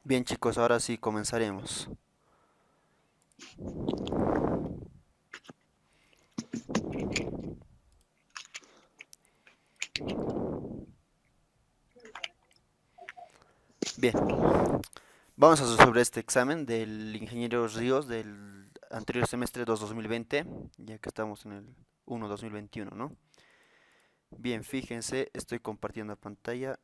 Bien chicos, ahora sí comenzaremos. Bien, vamos a resolver este examen del ingeniero Ríos del anterior semestre 2-2020, ya que estamos en el 1-2021, ¿no? Bien, fíjense, estoy compartiendo pantalla.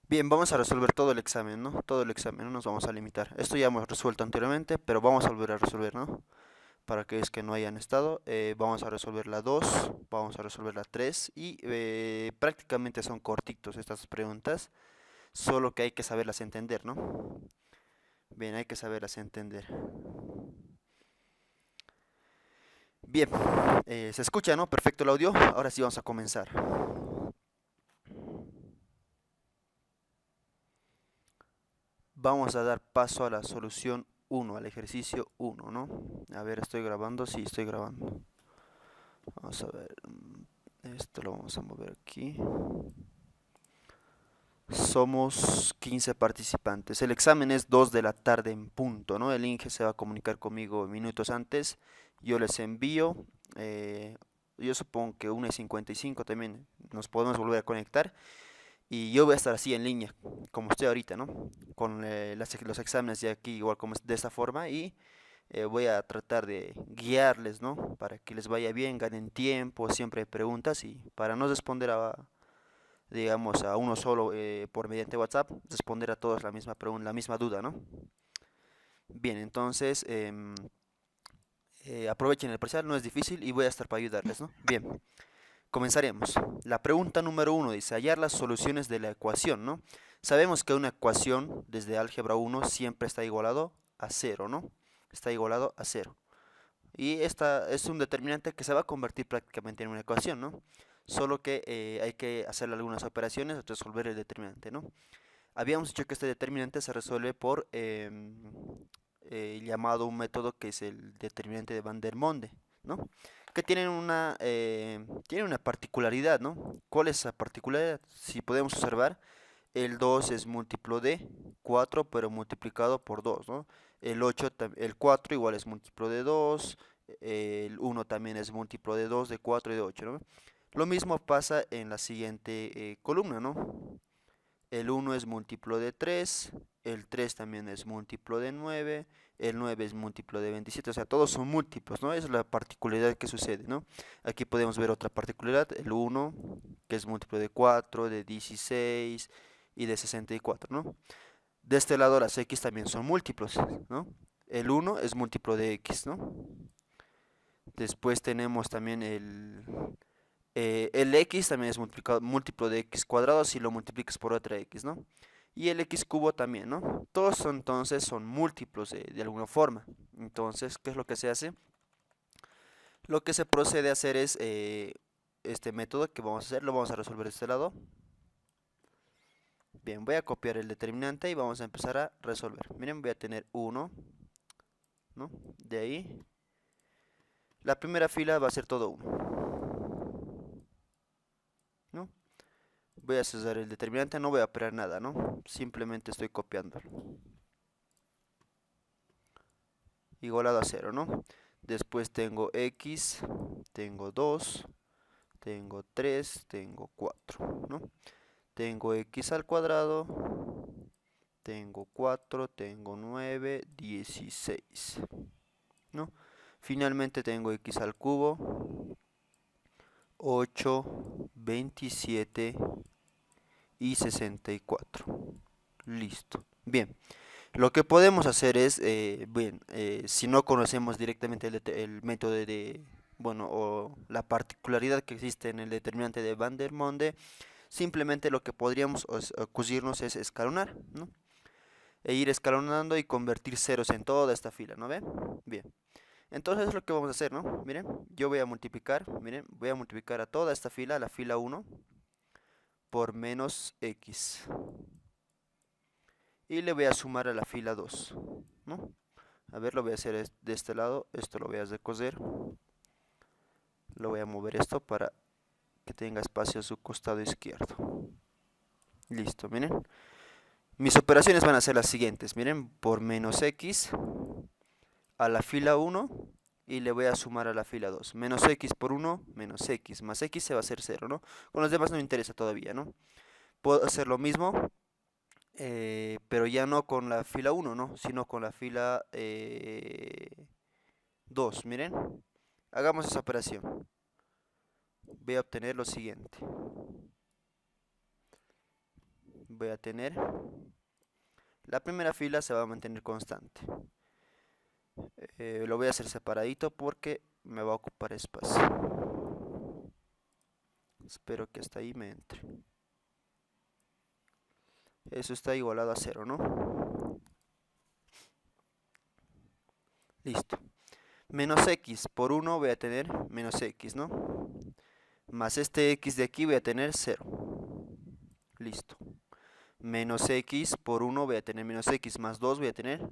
Bien, vamos a resolver todo el examen, ¿no? Todo el examen, no nos vamos a limitar. Esto ya hemos resuelto anteriormente, pero vamos a volver a resolver, ¿no? Para aquellos que no hayan estado, vamos a resolver la 2, vamos a resolver la 3 y prácticamente son cortitos estas preguntas, solo que hay que saberlas entender, ¿no? Bien, hay que saberlas entender. Bien, se escucha, ¿no? Perfecto el audio. Ahora sí vamos a comenzar. Vamos a dar paso a la solución 1, al ejercicio 1, ¿no? A ver, estoy grabando, sí, estoy grabando. Vamos a ver, esto lo vamos a mover aquí. Somos 15 participantes. El examen es 2 de la tarde en punto, ¿no? El Inge se va a comunicar conmigo minutos antes. Yo les envío. eh, yo supongo que 1:55 también nos podemos volver a conectar. Y yo voy a estar así en línea, como estoy ahorita, ¿no? Con los exámenes de aquí, igual como es de esta forma. Y voy a tratar de guiarles, ¿no? Para que les vaya bien, ganen tiempo, siempre hay preguntas y para no responder digamos, a uno solo por mediante WhatsApp, responder a todos la misma pregunta, la misma duda, ¿no? Bien, entonces aprovechen el parcial, no es difícil y voy a estar para ayudarles, ¿no? Bien, comenzaremos. La pregunta número uno dice, hallar las soluciones de la ecuación, ¿no? Sabemos que una ecuación desde álgebra 1 siempre está igualado a cero, ¿no? Está igualado a cero. Y esta es un determinante que se va a convertir prácticamente en una ecuación, ¿no? Solo que hay que hacer algunas operaciones, resolver el determinante, ¿no? Habíamos dicho que este determinante se resuelve por llamado un método que es el determinante de Van der Monde, ¿no? Que tiene una particularidad, ¿no? ¿Cuál es esa particularidad? Si podemos observar, el 2 es múltiplo de 4, pero multiplicado por 2, ¿no? El 4 igual es múltiplo de 2, el 1 también es múltiplo de 2, de 4 y de 8, ¿no? Lo mismo pasa en la siguiente columna, ¿no? El 1 es múltiplo de 3, el 3 también es múltiplo de 9, el 9 es múltiplo de 27, o sea, todos son múltiplos, ¿no? Esa es la particularidad que sucede, ¿no? Aquí podemos ver otra particularidad, el 1, que es múltiplo de 4, de 16 y de 64, ¿no? De este lado las x también son múltiplos, ¿no? El 1 es múltiplo de x, ¿no? Después tenemos también el x también es múltiplo de x cuadrado si lo multiplicas por otra x, ¿no? Y el x cubo también, ¿no? Todos entonces son múltiplos de alguna forma. Entonces, ¿qué es lo que se hace? Lo que se procede a hacer es este método que vamos a hacer, lo vamos a resolver de este lado. Bien, voy a copiar el determinante y vamos a empezar a resolver. Miren, voy a tener 1, ¿no? De ahí, la primera fila va a ser todo 1, ¿no? Voy a cesar el determinante, no voy a operar nada, ¿no? Simplemente estoy copiando. Igualado a 0, ¿no? Después tengo x, tengo 2, tengo 3, tengo 4, ¿no? Tengo x al cuadrado, tengo 4, tengo 9, 16, ¿no? Finalmente tengo x al cubo, 8, 27 y 64. Listo. Bien. Lo que podemos hacer es, si no conocemos directamente el método bueno, o la particularidad que existe en el determinante de Van der Monde, simplemente lo que podríamos ocurrirnos es escalonar, ¿no? E ir escalonando y convertir ceros en toda esta fila, ¿no ven? Bien. Entonces es lo que vamos a hacer, ¿no? Miren, yo voy a multiplicar, miren, voy a multiplicar a toda esta fila, la fila 1, por menos x. Y le voy a sumar a la fila 2, ¿no? A ver, lo voy a hacer de este lado. Esto lo voy a descoser. Lo voy a mover esto para que tenga espacio a su costado izquierdo. Listo, miren. Mis operaciones van a ser las siguientes. Miren, por menos x a la fila 1 y le voy a sumar a la fila 2. Menos x por 1, menos x, más x se va a hacer 0, ¿no? Con los demás no me interesa todavía, ¿no? Puedo hacer lo mismo, pero ya no con la fila 1, ¿no? Sino con la fila 2, miren. Hagamos esa operación. Voy a obtener lo siguiente. Voy a tener... La primera fila se va a mantener constante. Lo voy a hacer separadito porque me va a ocupar espacio. Espero que hasta ahí me entre. Eso está igualado a 0, ¿no? Listo. Menos x por 1 voy a tener menos x, ¿no? Más este x de aquí voy a tener 0. Listo. Menos x por 1 voy a tener menos x, más 2 voy a tener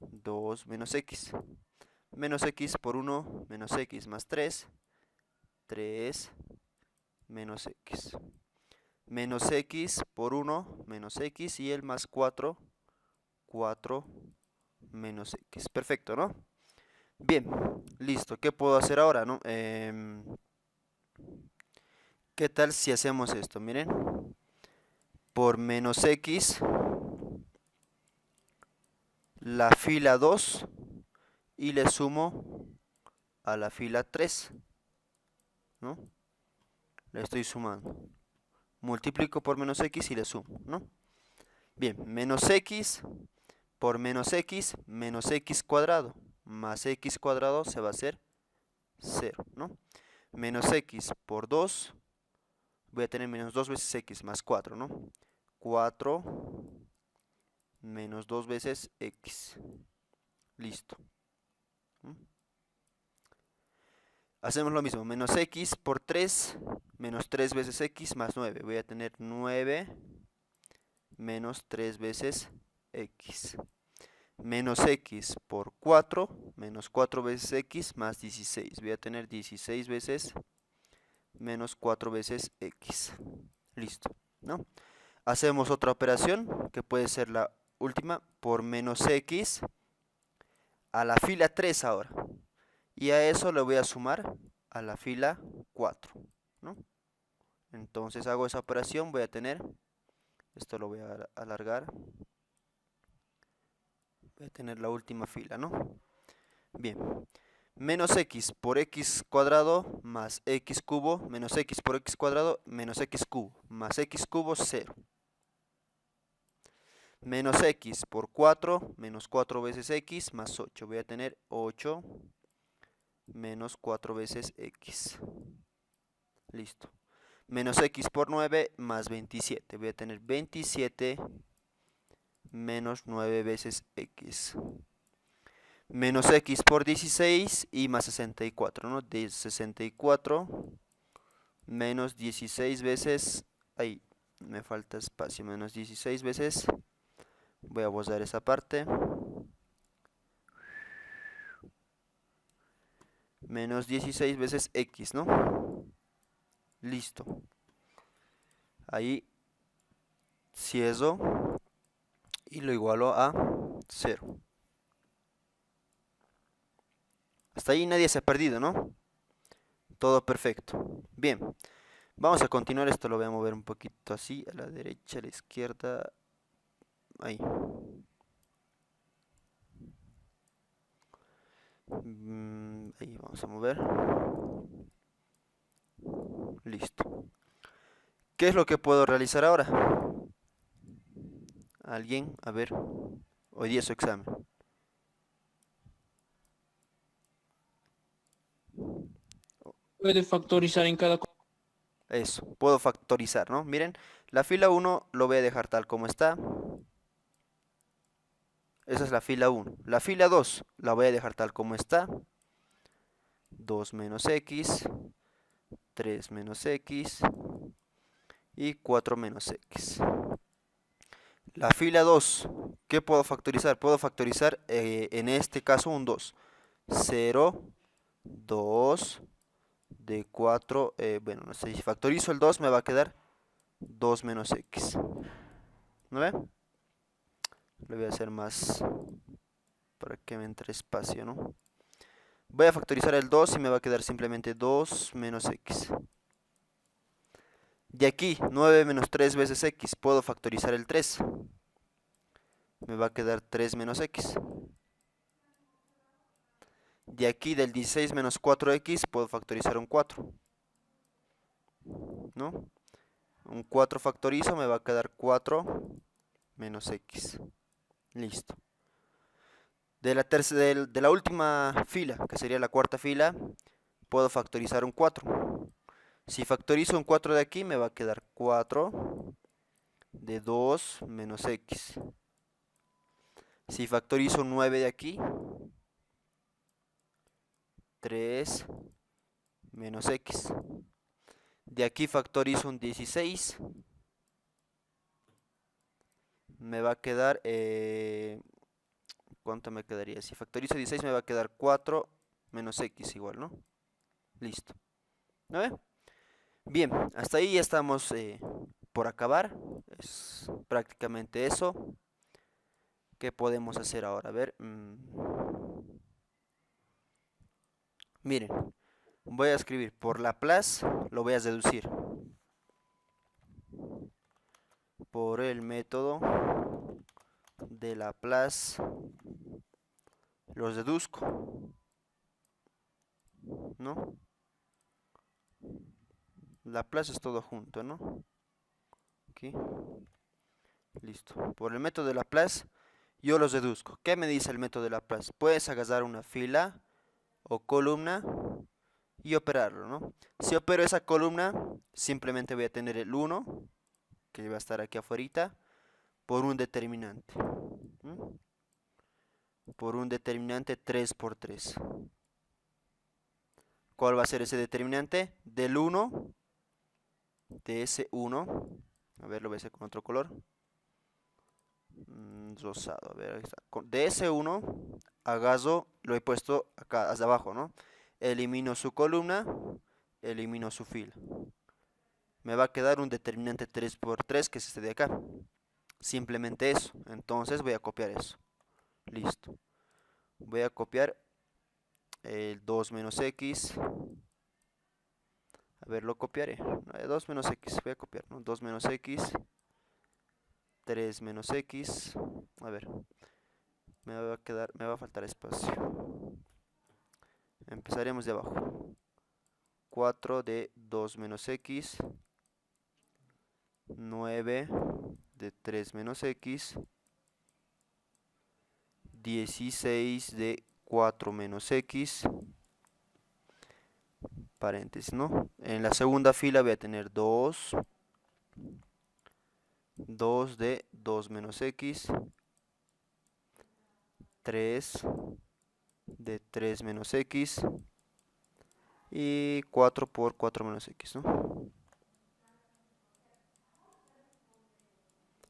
2 menos x. Menos x por 1, menos x, más 3, 3 menos x. Menos x por 1, menos x, y el más 4, 4 menos x. Perfecto, ¿no? Bien, listo. ¿Qué puedo hacer ahora, no? ¿Qué tal si hacemos esto? Miren, por menos x, la fila 2, y le sumo a la fila 3, ¿no? Le estoy sumando. Multiplico por menos x y le sumo, ¿no? Bien, menos x por menos x cuadrado, más x cuadrado se va a hacer 0, ¿no? Menos x por 2, voy a tener menos 2 veces x más 4, ¿no? 4 menos 2 veces x. Listo. ¿Mm? Hacemos lo mismo, menos x por 3, menos 3 veces x más 9. Voy a tener 9 menos 3 veces x. Menos x por 4, menos 4 veces x más 16. Voy a tener 16 veces menos 4 veces x. Listo, ¿no? Hacemos otra operación, que puede ser la última, por menos x a la fila 3 ahora. Y a eso le voy a sumar a la fila 4, ¿no? Entonces hago esa operación, voy a tener, esto lo voy a alargar, voy a tener la última fila, ¿no? Bien, menos x por x cuadrado más x cubo, menos x por x cuadrado menos x cubo, más x cubo 0. Menos x por 4, menos 4 veces x más 8. Voy a tener 8 menos 4 veces x. Listo. Menos x por 9 más 27. Voy a tener 27 menos 9 veces x. Menos x por 16 y más 64, ¿no? De 64 menos 16 veces, ahí me falta espacio, menos 16 veces, voy a borrar esa parte, menos 16 veces x, ¿no? Listo. Ahí cierro y lo igualo a 0. Hasta ahí nadie se ha perdido, ¿no? Todo perfecto. Bien, vamos a continuar. Esto lo voy a mover un poquito así, a la derecha, a la izquierda. Ahí. Ahí vamos a mover. Listo. ¿Qué es lo que puedo realizar ahora? ¿Alguien? A ver. Hoy día es su examen. Puede factorizar en cada... Eso, puedo factorizar, ¿no? Miren, la fila 1 lo voy a dejar tal como está. Esa es la fila 1. La fila 2 la voy a dejar tal como está. 2 menos x, 3 menos x y 4 menos x. La fila 2, ¿qué puedo factorizar? Puedo factorizar en este caso un 2. 0, 2, de 4, bueno, no sé, si factorizo el 2 me va a quedar 2 menos x. ¿No ve? Le voy a hacer más para que me entre espacio, ¿no? Voy a factorizar el 2 y me va a quedar simplemente 2 menos x. De aquí, 9 menos 3 veces x, puedo factorizar el 3. Me va a quedar 3 menos x. De aquí, del 16 menos 4x, puedo factorizar un 4. ¿No? Un 4 factorizo, me va a quedar 4 menos x. Listo. De la última fila, que sería la cuarta fila, puedo factorizar un 4. Si factorizo un 4 de aquí, me va a quedar 4 de 2 menos x. Si factorizo un 9 de aquí, 3 menos x. De aquí factorizo un 16. Me va a quedar... ¿cuánto me quedaría? Si factorizo 16 me va a quedar 4 menos x igual, ¿no? Listo. ¿No ve? Bien, hasta ahí ya estamos por acabar. Es prácticamente eso. ¿Qué podemos hacer ahora? A ver. Miren, voy a escribir por Laplace, lo voy a deducir. Por el método de Laplace los deduzco, ¿no? Laplace es todo junto, ¿no? Aquí, listo. Por el método de Laplace yo los deduzco. ¿Qué me dice el método de Laplace? Puedes agarrar una fila o columna y operarlo, ¿no? Si opero esa columna, simplemente voy a tener el 1, que va a estar aquí afuera, por un determinante. Por un determinante 3 por 3. ¿Cuál va a ser ese determinante? Del 1, de ese 1, a ver, lo voy a hacer con otro color. Rosado, a ver, ahí está. De ese 1, agazo, lo he puesto acá, hacia abajo, ¿no? Elimino su columna, elimino su fila. Me va a quedar un determinante 3 por 3, que es este de acá. Simplemente eso. Entonces voy a copiar eso. Listo. Voy a copiar el 2 menos x. A ver, lo copiaré. 2 menos x. Voy a copiar, ¿no? 2 menos x. 3 menos x. A ver. Me va a faltar espacio. Empezaremos de abajo. 4 de 2 menos x. 9 de 3 menos x. 16 de 4 menos x. Paréntesis, ¿no? En la segunda fila voy a tener 2 de 2 menos x, 3 de 3 menos x y 4 por 4 menos x, ¿no?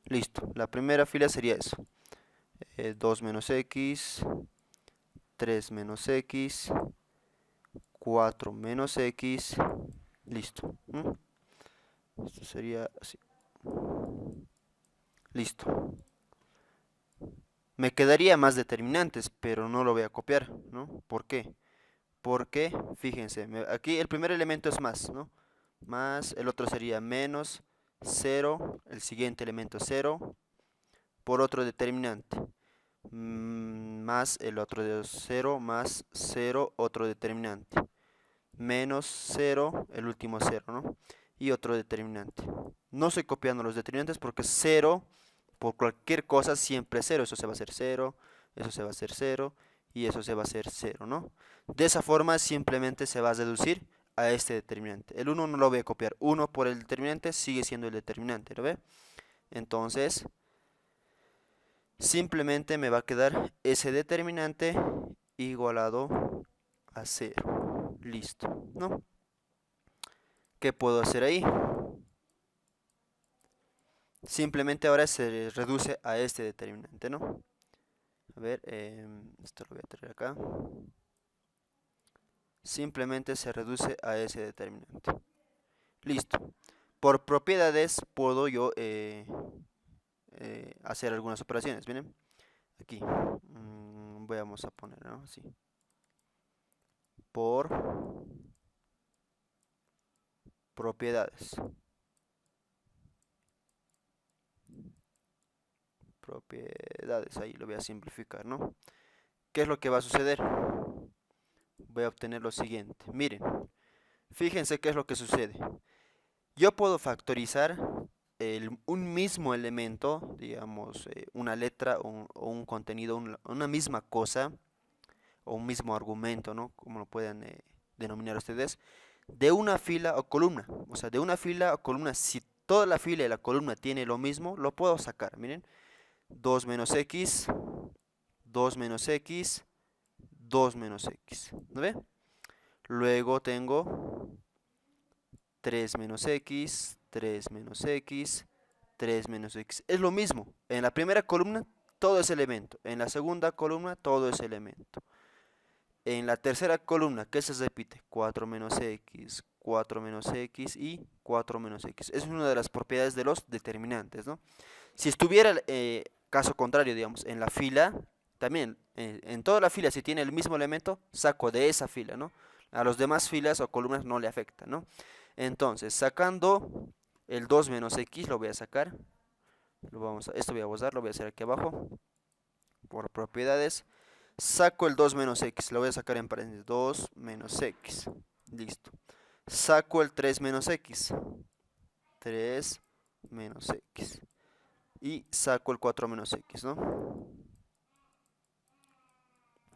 Listo, la primera fila sería eso. 2 menos x, 3 menos x, 4 menos x, listo. Esto sería así. Listo. Me quedaría más determinantes, pero no lo voy a copiar, ¿no? ¿Por qué? Porque, fíjense, aquí el primer elemento es más, ¿no? Más, el otro sería menos 0, el siguiente elemento 0, por otro determinante. Más el otro de 0, más 0, otro determinante. Menos 0, el último 0, ¿no? Y otro determinante. No estoy copiando los determinantes porque 0, por cualquier cosa, siempre es 0. Eso se va a hacer 0, eso se va a hacer 0 y eso se va a hacer 0, ¿no? De esa forma simplemente se va a deducir a este determinante. El 1 no lo voy a copiar. 1 por el determinante sigue siendo el determinante, ¿lo ve? Entonces, simplemente me va a quedar ese determinante igualado a 0. Listo, ¿no? ¿Qué puedo hacer ahí? Simplemente ahora se reduce a este determinante, ¿no? A ver, esto lo voy a traer acá. Simplemente se reduce a ese determinante. Listo. Por propiedades puedo yo hacer algunas operaciones. Miren, aquí. Vamos a poner, ¿no? Así. Por propiedades. Propiedades, ahí lo voy a simplificar, ¿no? ¿Qué es lo que va a suceder? Voy a obtener lo siguiente. Miren, fíjense qué es lo que sucede. Yo puedo factorizar un mismo elemento, digamos, una letra o un contenido, una misma cosa, o un mismo argumento, ¿no? Como lo puedan denominar ustedes, de una fila o columna. O sea, de una fila o columna, si toda la fila y la columna tiene lo mismo, lo puedo sacar. Miren, 2 menos x, 2 menos x, 2 menos x. ¿No ve? Luego tengo 3 menos x, 3 menos x, 3 menos x. Es lo mismo. En la primera columna todo es elemento. En la segunda columna todo es elemento. En la tercera columna, ¿qué se repite? 4 menos x, 4 menos x y 4 menos x. Es una de las propiedades de los determinantes, ¿no? Si estuviera, caso contrario, digamos, en la fila, también, en toda la fila, si tiene el mismo elemento, saco de esa fila, ¿no? A los demás filas o columnas no le afecta, ¿no? Entonces, sacando el 2 menos x, lo voy a sacar. Esto voy a borrar, lo voy a hacer aquí abajo. Por propiedades. Saco el 2 menos x, lo voy a sacar en paréntesis. 2 menos x. Listo. Saco el 3 menos x. 3 menos x. Y saco el 4 menos x, ¿no?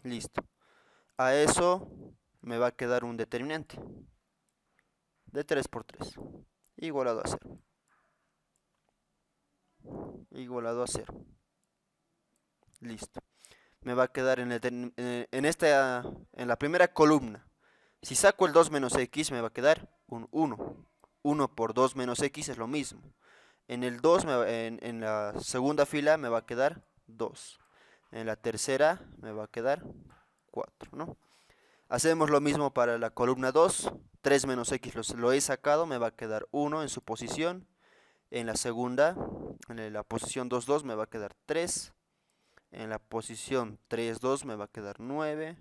Listo. A eso me va a quedar un determinante de 3 por 3, igualado a 0. Igualado a 0. Listo. Me va a quedar en la primera columna. Si saco el 2 menos x me va a quedar un 1. 1 por 2 menos x es lo mismo. En el 2, en la segunda fila me va a quedar 2. En la tercera me va a quedar 4, ¿no? Hacemos lo mismo para la columna 2. 3 menos x lo he sacado, me va a quedar 1 en su posición. En la segunda, en la posición 2, 2 me va a quedar 3. En la posición 3, 2 me va a quedar 9.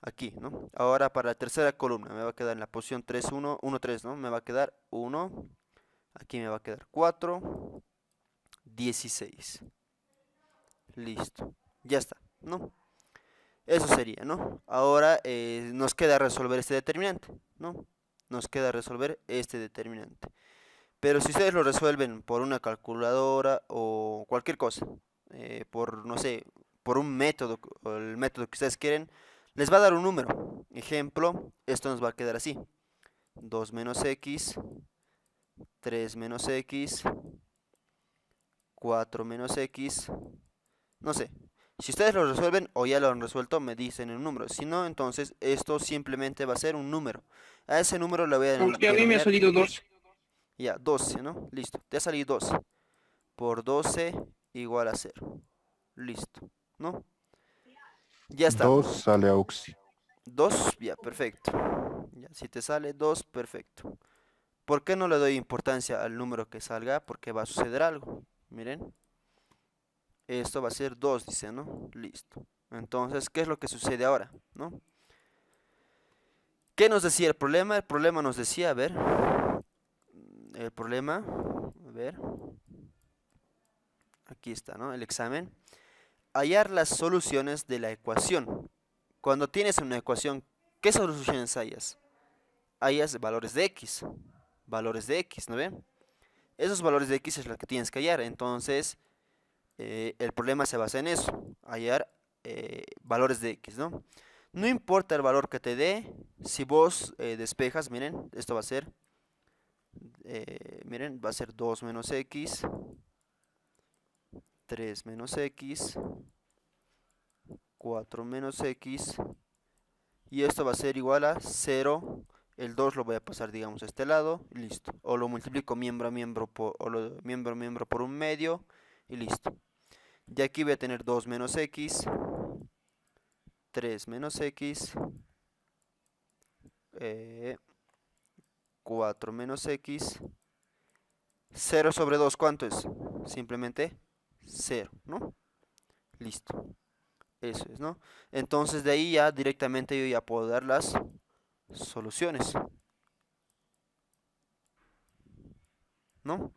Aquí, ¿no? Ahora para la tercera columna me va a quedar en la posición 3, 1, 1, 3, ¿no? Me va a quedar 1. Aquí me va a quedar 4, 16. Listo. Ya está, ¿no? Eso sería, ¿no? Ahora nos queda resolver este determinante, ¿no? Nos queda resolver este determinante. Pero si ustedes lo resuelven por una calculadora o cualquier cosa, por, no sé, por un método, o el método que ustedes quieren, les va a dar un número. Ejemplo, esto nos va a quedar así. 2 menos x, 3 menos x, 4 menos x, no sé. Si ustedes lo resuelven o ya lo han resuelto, me dicen el número. Si no, entonces esto simplemente va a ser un número. A ese número le voy a Aunque a mí me ha denominar salido 12. ya 12, ¿no? Listo. Te ha salido 12. Por 12 igual a 0. Listo, ¿no? Ya está. 2 sale auxi. 2, ya, perfecto. Ya, si te sale 2, perfecto. ¿Por qué no le doy importancia al número que salga? Porque va a suceder algo. Miren. Esto va a ser 2, dice, ¿no? Listo. Entonces, ¿qué es lo que sucede ahora? ¿No? ¿Qué nos decía el problema? El problema nos decía, a ver. El problema, a ver. Aquí está, ¿no? El examen. Hallar las soluciones de la ecuación. Cuando tienes una ecuación, ¿qué soluciones hallas? Hallas valores de x. Valores de x, ¿no ven? Esos valores de x es lo que tienes que hallar. Entonces, el problema se basa en eso. Hallar valores de x, ¿no? No importa el valor que te dé, si vos despejas, miren, esto va a ser, miren, va a ser 2 menos x, 3 menos x, 4 menos x, y esto va a ser igual a 0 el 2 lo voy a pasar, digamos, a este lado, y listo. O lo multiplico miembro a miembro miembro a miembro por un medio, y listo. Y aquí voy a tener 2 menos x, 3 menos x, 4 menos x, 0 sobre 2, ¿cuánto es? Simplemente 0, ¿no? Listo. Eso es, ¿no? Entonces de ahí ya directamente yo ya puedo dar las soluciones, ¿no?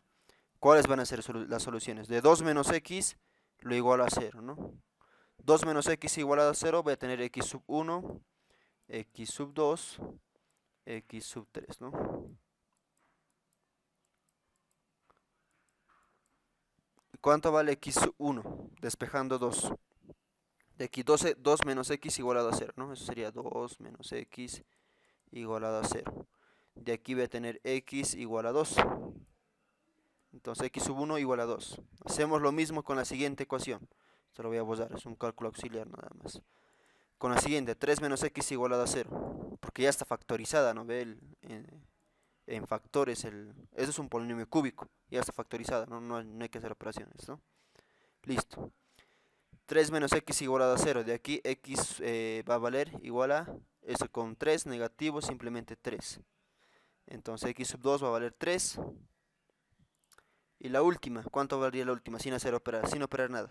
¿Cuáles van a ser las soluciones? De 2 menos x lo igual a 0, ¿no? 2 menos x igual a 0, voy a tener x sub 1, x sub 2, x sub 3, ¿no? ¿Cuánto vale x sub 1? Despejando 2. De aquí 2 menos x igualado a 0, ¿no? Eso sería 2 menos x igualado a 0. De aquí voy a tener x igual a 2. Entonces x sub 1 igual a 2. Hacemos lo mismo con la siguiente ecuación. Esto lo voy a borrar, es un cálculo auxiliar nada más. Con la siguiente, 3 menos x igualado a 0. Porque ya está factorizada, ¿no? Ve en factores, eso es un polinomio cúbico. Ya está factorizada, ¿no? No hay que hacer operaciones, ¿no? Listo. 3 menos x igualado a 0. De aquí x va a valer igual a, eso con 3 negativo, simplemente 3. Entonces x sub 2 va a valer 3. Y la última, ¿cuánto valdría la última? Sin hacer operar, sin operar nada.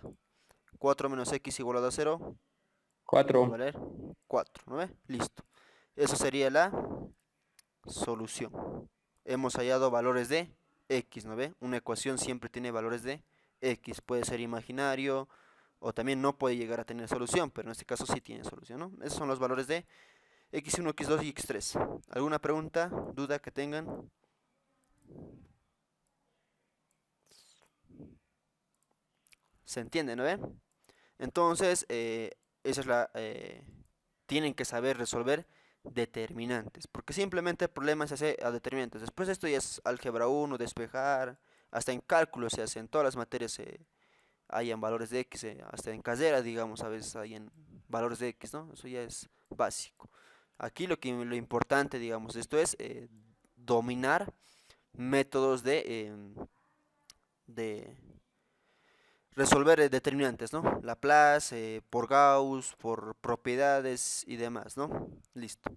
4 menos x igualado a 0 va a 4. valer 4, ¿no ve? Listo. Eso sería la solución. Hemos hallado valores de x, ¿no ve? Una ecuación siempre tiene valores de x. Puede ser imaginario o también no puede llegar a tener solución, pero en este caso sí tiene solución, ¿no? Esos son los valores de x1, x2 y x3. ¿Alguna pregunta, duda que tengan? ¿Se entiende, no ve? Entonces, esa es tienen que saber resolver determinantes, porque simplemente el problema se hace a determinantes. Después esto ya es álgebra 1, despejar, hasta en cálculo se hace, en todas las materias hay en valores de x, hasta en casera, digamos, a veces hay en valores de x, ¿no? Eso ya es básico. Aquí lo importante, digamos, de esto es dominar métodos de resolver determinantes, ¿no? Laplace, por Gauss, por propiedades y demás, ¿no? Listo.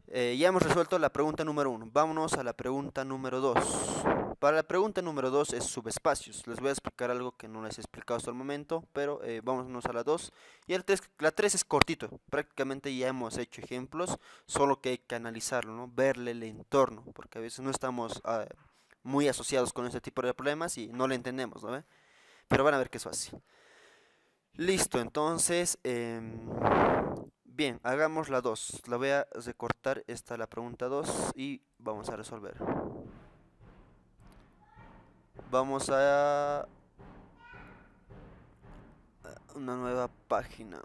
Ya hemos resuelto la pregunta número 1. Vámonos a la pregunta número 2. Para la pregunta número 2 es subespacios. Les voy a explicar algo que no les he explicado hasta el momento, pero vámonos a la 2. Y la 3 es cortito. Prácticamente ya hemos hecho ejemplos, solo que hay que analizarlo, ¿no? Verle el entorno, porque a veces no estamos muy asociados con este tipo de problemas y no le entendemos, ¿no? Pero van a ver que es fácil. Listo, entonces, bien, hagamos la 2. La voy a recortar esta la pregunta 2 y vamos a resolver. Vamos a una nueva página.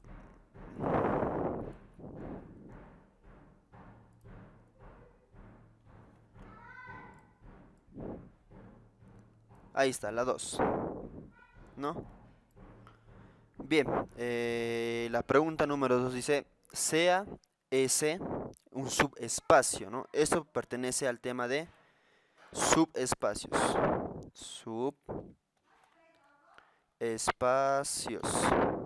Ahí está, la 2, ¿no? Bien, la pregunta número 2 dice, sea S un subespacio, ¿no? Esto pertenece al tema de subespacios. Subespacios,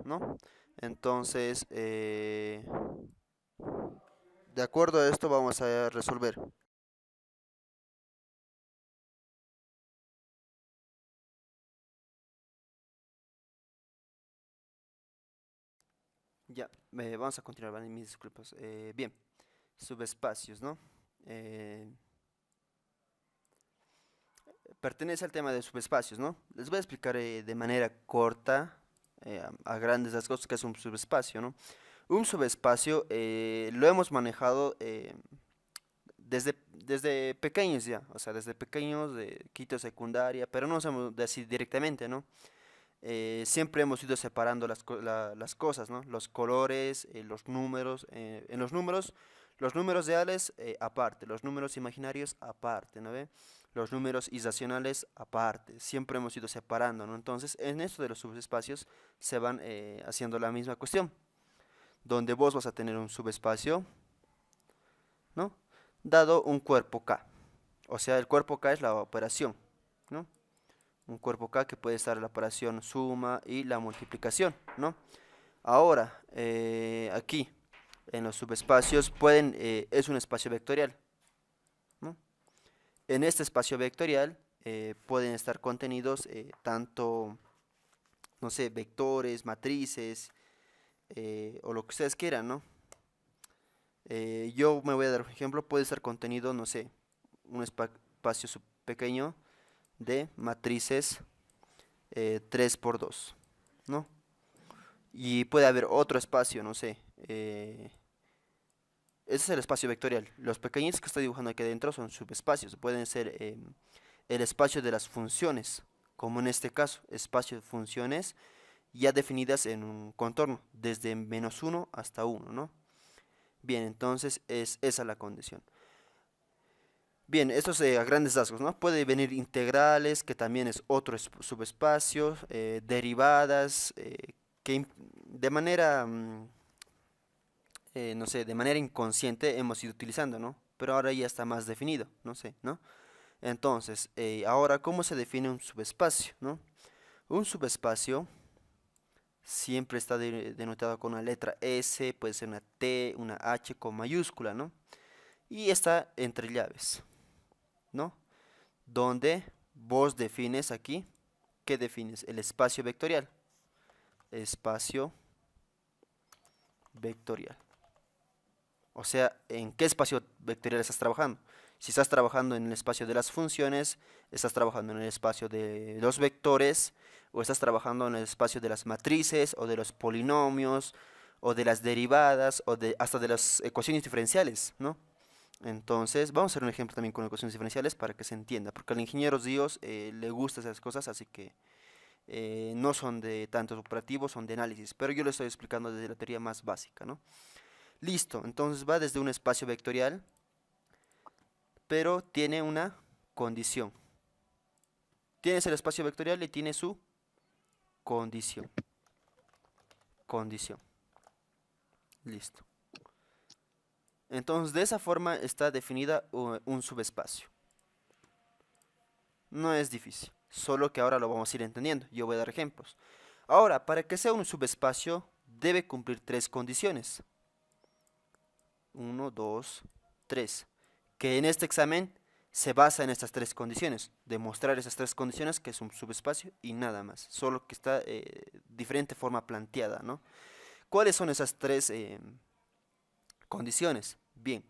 ¿no? Entonces, de acuerdo a esto vamos a resolver. Ya, vamos a continuar, ¿vale? Mis disculpas. Bien, subespacios, ¿no? Eh, Pertenece al tema de subespacios, ¿no? Les voy a explicar de manera corta, a grandes rasgos, qué es un subespacio, ¿no? Un subespacio lo hemos manejado desde pequeños ya, o sea, desde pequeños, de quinto secundaria, pero no sabemos decir directamente, ¿no? Siempre hemos ido separando las cosas, ¿no? Los colores, los números. En los números reales aparte, los números imaginarios aparte, ¿no ve? Los números irracionales aparte. Siempre hemos ido separando, ¿no? Entonces, en esto de los subespacios se van haciendo la misma cuestión, donde vos vas a tener un subespacio ¿no? Dado un cuerpo K. O sea, el cuerpo K es la operación, ¿no? Un cuerpo K que puede estar la operación suma y la multiplicación, ¿no? Ahora, aquí, en los subespacios, es un espacio vectorial, ¿no? En este espacio vectorial pueden estar contenidos tanto, no sé, vectores, matrices, o lo que ustedes quieran, ¿no? Yo me voy a dar un ejemplo, puede estar contenido, no sé, un espacio pequeño de matrices 3 por 2, ¿no? Y puede haber otro espacio, no sé. Ese es el espacio vectorial. Los pequeñitos que estoy dibujando aquí adentro son subespacios. Pueden ser el espacio de las funciones, como en este caso, espacio de funciones ya definidas en un contorno, desde -1 hasta 1, ¿no? Bien, entonces es esa la condición. Bien, esto es a grandes rasgos, ¿no? Puede venir integrales, que también es otro subespacio, derivadas, de manera, no sé, de manera inconsciente hemos ido utilizando, ¿no? Pero ahora ya está más definido, no sé, ¿no? Entonces, ahora, ¿cómo se define un subespacio, ¿no? Un subespacio siempre está denotado con una letra S, puede ser una T, una H con mayúscula, ¿no? Y está entre llaves, ¿no? Donde vos defines aquí, ¿qué defines? El espacio vectorial. Espacio vectorial. O sea, ¿en qué espacio vectorial estás trabajando? Si estás trabajando en el espacio de las funciones, estás trabajando en el espacio de los vectores, o estás trabajando en el espacio de las matrices, o de los polinomios, o de las derivadas, hasta de las ecuaciones diferenciales, ¿no? Entonces, vamos a hacer un ejemplo también con ecuaciones diferenciales para que se entienda, porque al ingeniero Dios le gustan esas cosas, así que no son de tantos operativos, son de análisis, pero yo lo estoy explicando desde la teoría más básica, ¿no? Listo, entonces va desde un espacio vectorial, pero tiene una condición. Tienes el espacio vectorial y tiene su condición. Condición. Listo. Entonces, de esa forma está definida un subespacio. No es difícil, solo que ahora lo vamos a ir entendiendo. Yo voy a dar ejemplos. Ahora, para que sea un subespacio, debe cumplir tres condiciones. 1, 2, 3. Que en este examen se basa en estas tres condiciones. Demostrar esas tres condiciones que es un subespacio y nada más. Solo que está diferente forma planteada, ¿no? ¿Cuáles son esas tres condiciones? Bien,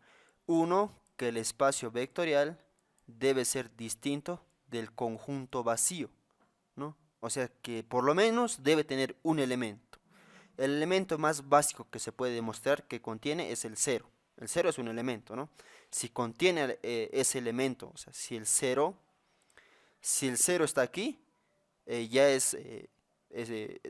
uno, que el espacio vectorial debe ser distinto del conjunto vacío, ¿no? O sea que por lo menos debe tener un elemento. El elemento más básico que se puede demostrar que contiene es el cero. El cero es un elemento, ¿no? Si contiene ese elemento, o sea, si el cero está aquí, ya es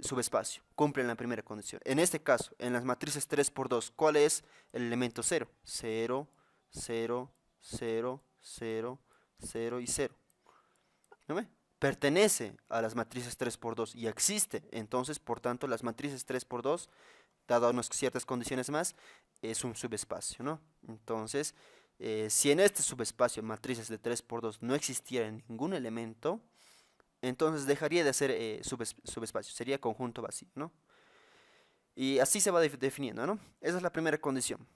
subespacio, cumple la primera condición. En este caso, en las matrices 3 por 2, ¿cuál es el elemento cero? Cero, cero, cero, cero, cero y cero. ¿No ve? Pertenece a las matrices 3 por 2 y existe. Entonces, por tanto, las matrices 3 por 2, dado unas ciertas condiciones más, es un subespacio, ¿no? Entonces, si en este subespacio matrices de 3 por 2 no existiera ningún elemento, entonces dejaría de ser subespacio, sería conjunto vacío, ¿no? Y así se va definiendo, ¿no? Esa es la primera condición.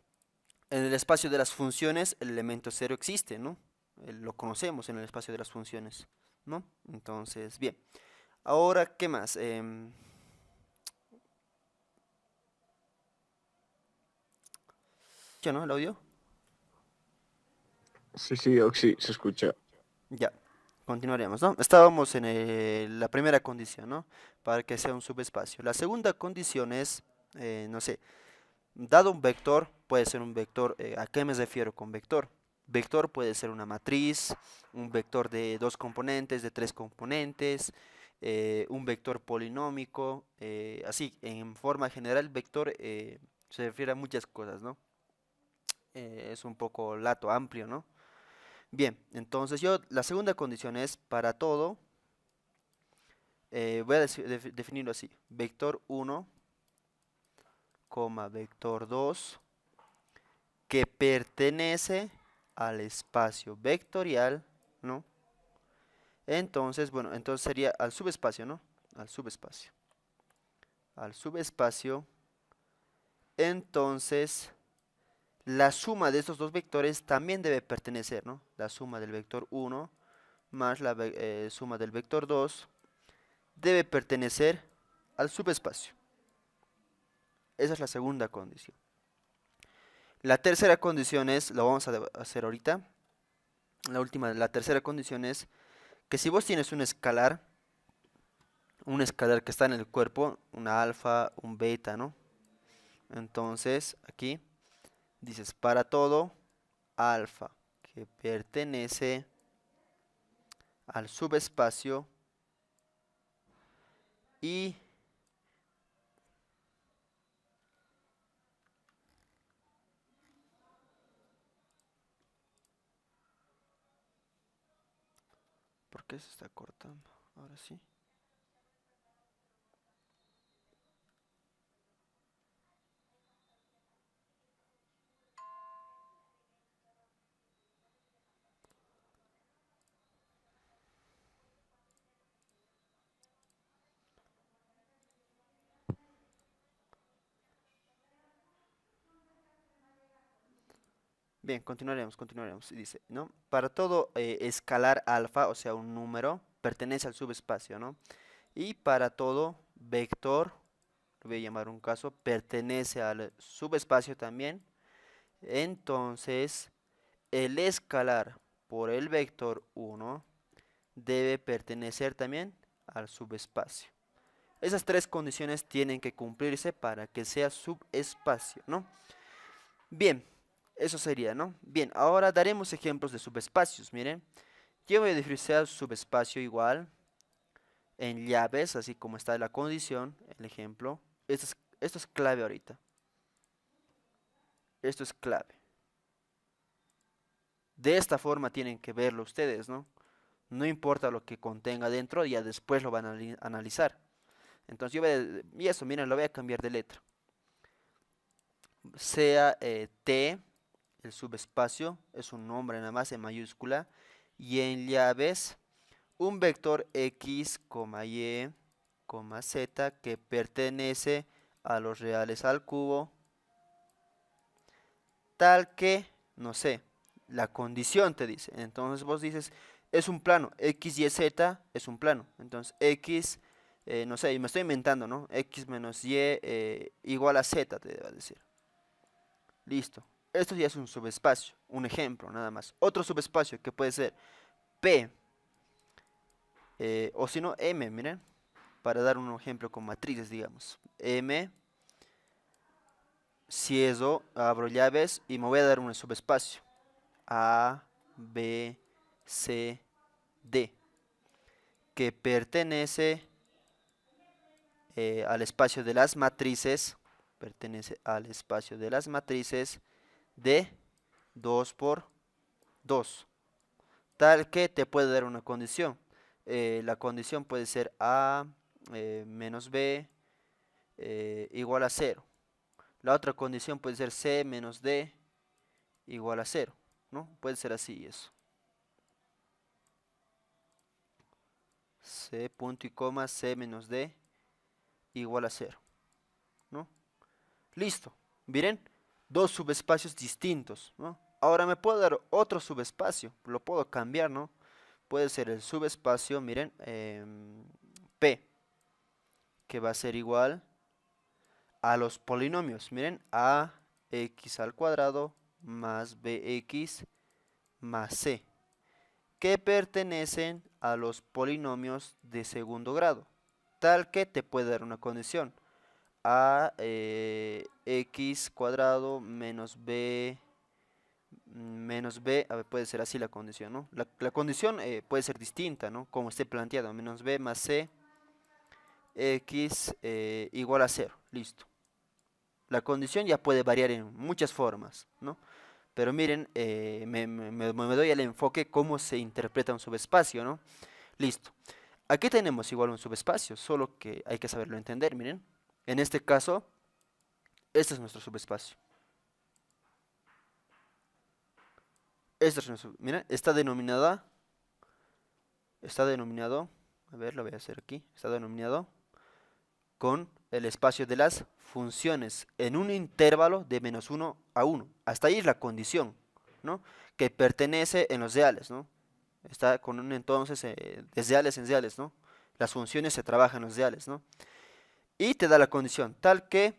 En el espacio de las funciones, el elemento cero existe, ¿no? Lo conocemos en el espacio de las funciones, ¿no? Entonces, bien. Ahora, ¿qué más? ¿Ya no? ¿El audio? Sí, sí, Oxy, se escucha. Ya, continuaremos, ¿no? Estábamos en la primera condición, ¿no? Para que sea un subespacio. La segunda condición es, no sé, dado un vector, puede ser un vector, ¿a qué me refiero con vector? Vector puede ser una matriz, un vector de dos componentes, de tres componentes, un vector polinómico, así, en forma general, vector se refiere a muchas cosas, ¿no? Es un poco lato, amplio, ¿no? Bien, entonces la segunda condición es para todo, voy a definirlo así, vector 1, vector 2 que pertenece al espacio vectorial, ¿no? Entonces, bueno, entonces sería al subespacio, ¿no? Al subespacio. Al subespacio. Entonces, la suma de estos dos vectores también debe pertenecer, ¿no? La suma del vector 1 más la suma del vector 2 debe pertenecer al subespacio. Esa es la segunda condición. La tercera condición es, lo vamos a hacer ahorita. La tercera condición es que si vos tienes un escalar que está en el cuerpo, una alfa, un beta, ¿no? Entonces, aquí dices para todo alfa que pertenece al subespacio y ¿por qué se está cortando? Ahora sí. Bien, continuaremos. Y dice, ¿no? Para todo escalar alfa, o sea, un número, pertenece al subespacio, ¿no? Y para todo vector, lo voy a llamar un caso, pertenece al subespacio también. Entonces, el escalar por el vector 1 debe pertenecer también al subespacio. Esas tres condiciones tienen que cumplirse para que sea subespacio, ¿no? Bien, eso sería, ¿no? Bien, ahora daremos ejemplos de subespacios. Miren, yo voy a diferenciar subespacio igual en llaves, así como está la condición, el ejemplo. Esto es clave ahorita. Esto es clave. De esta forma tienen que verlo ustedes, ¿no? No importa lo que contenga dentro, ya después lo van a analizar. Entonces yo voy y eso, miren, lo voy a cambiar de letra. Sea T, el subespacio, es un nombre nada más en mayúscula. Y en llaves, un vector X, Y, Z que pertenece a los reales al cubo, tal que, no sé, la condición te dice. Entonces vos dices, es un plano, X, Y, Z es un plano. Entonces X, no sé, me estoy inventando, ¿no? X menos Y igual a Z, te debe decir. Listo. Esto ya es un subespacio, un ejemplo nada más. Otro subespacio que puede ser P, o si no M, miren, para dar un ejemplo con matrices, digamos. M, si eso, abro llaves y me voy a dar un subespacio. A, B, C, D, que pertenece al espacio de las matrices, de 2 por 2, tal que te puede dar una condición. La condición puede ser A menos B igual a 0. La otra condición puede ser C menos D igual a 0, ¿no? Puede ser así eso. C punto y coma C menos D igual a 0, ¿no? Listo. Miren, dos subespacios distintos, ¿no? Ahora me puedo dar otro subespacio, lo puedo cambiar, ¿no? Puede ser el subespacio, miren, P, que va a ser igual a los polinomios, miren, a x al cuadrado más bx más c, que pertenecen a los polinomios de segundo grado, tal que te puede dar una condición, a x cuadrado menos b, a ver, puede ser así la condición, ¿no? La condición puede ser distinta, ¿no? Como esté planteado, menos b más c, x igual a 0, listo. La condición ya puede variar en muchas formas, ¿no? Pero miren, me doy el enfoque cómo se interpreta un subespacio, ¿no? Listo. Aquí tenemos igual un subespacio, solo que hay que saberlo entender, miren. En este caso, este es nuestro subespacio. Esta es mira, está denominado, a ver, lo voy a hacer aquí, está denominado con el espacio de las funciones en un intervalo de -1 a 1. Hasta ahí es la condición, ¿no? Que pertenece en los reales, ¿no? Está con un entonces de reales en reales, ¿no? Las funciones se trabajan en los reales, ¿no? Y te da la condición tal que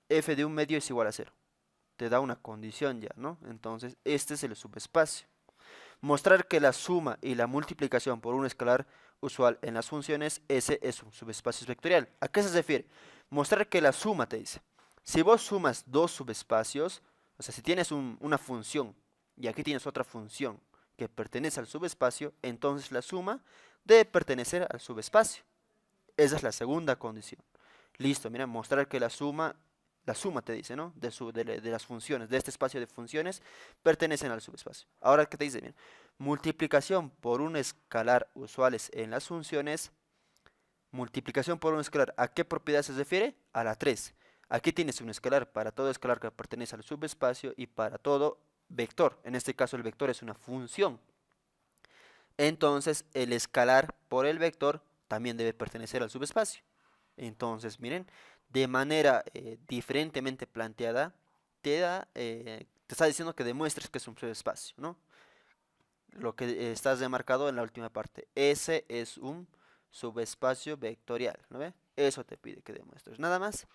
f de un medio es igual a 0. Te da una condición ya, ¿no? Entonces, este es el subespacio. Mostrar que la suma y la multiplicación por un escalar usual en las funciones, ese es un subespacio vectorial. ¿A qué se refiere? Mostrar que la suma te dice. Si vos sumas dos subespacios, o sea, si tienes una función y aquí tienes otra función que pertenece al subespacio, entonces la suma debe pertenecer al subespacio. Esa es la segunda condición. Listo, mira, mostrar que la suma te dice, ¿no? De las funciones, de este espacio de funciones, pertenecen al subespacio. Ahora, ¿qué te dice? Bien, multiplicación por un escalar usuales en las funciones. Multiplicación por un escalar, ¿a qué propiedad se refiere? A la 3. Aquí tienes un escalar para todo escalar que pertenece al subespacio y para todo vector. En este caso el vector es una función. Entonces el escalar por el vector también debe pertenecer al subespacio. Entonces, miren, de manera diferentemente planteada, te está diciendo que demuestres que es un subespacio, ¿no? Lo que está remarcado en la última parte. Ese es un subespacio vectorial, ¿no ve? Eso te pide que demuestres, nada más,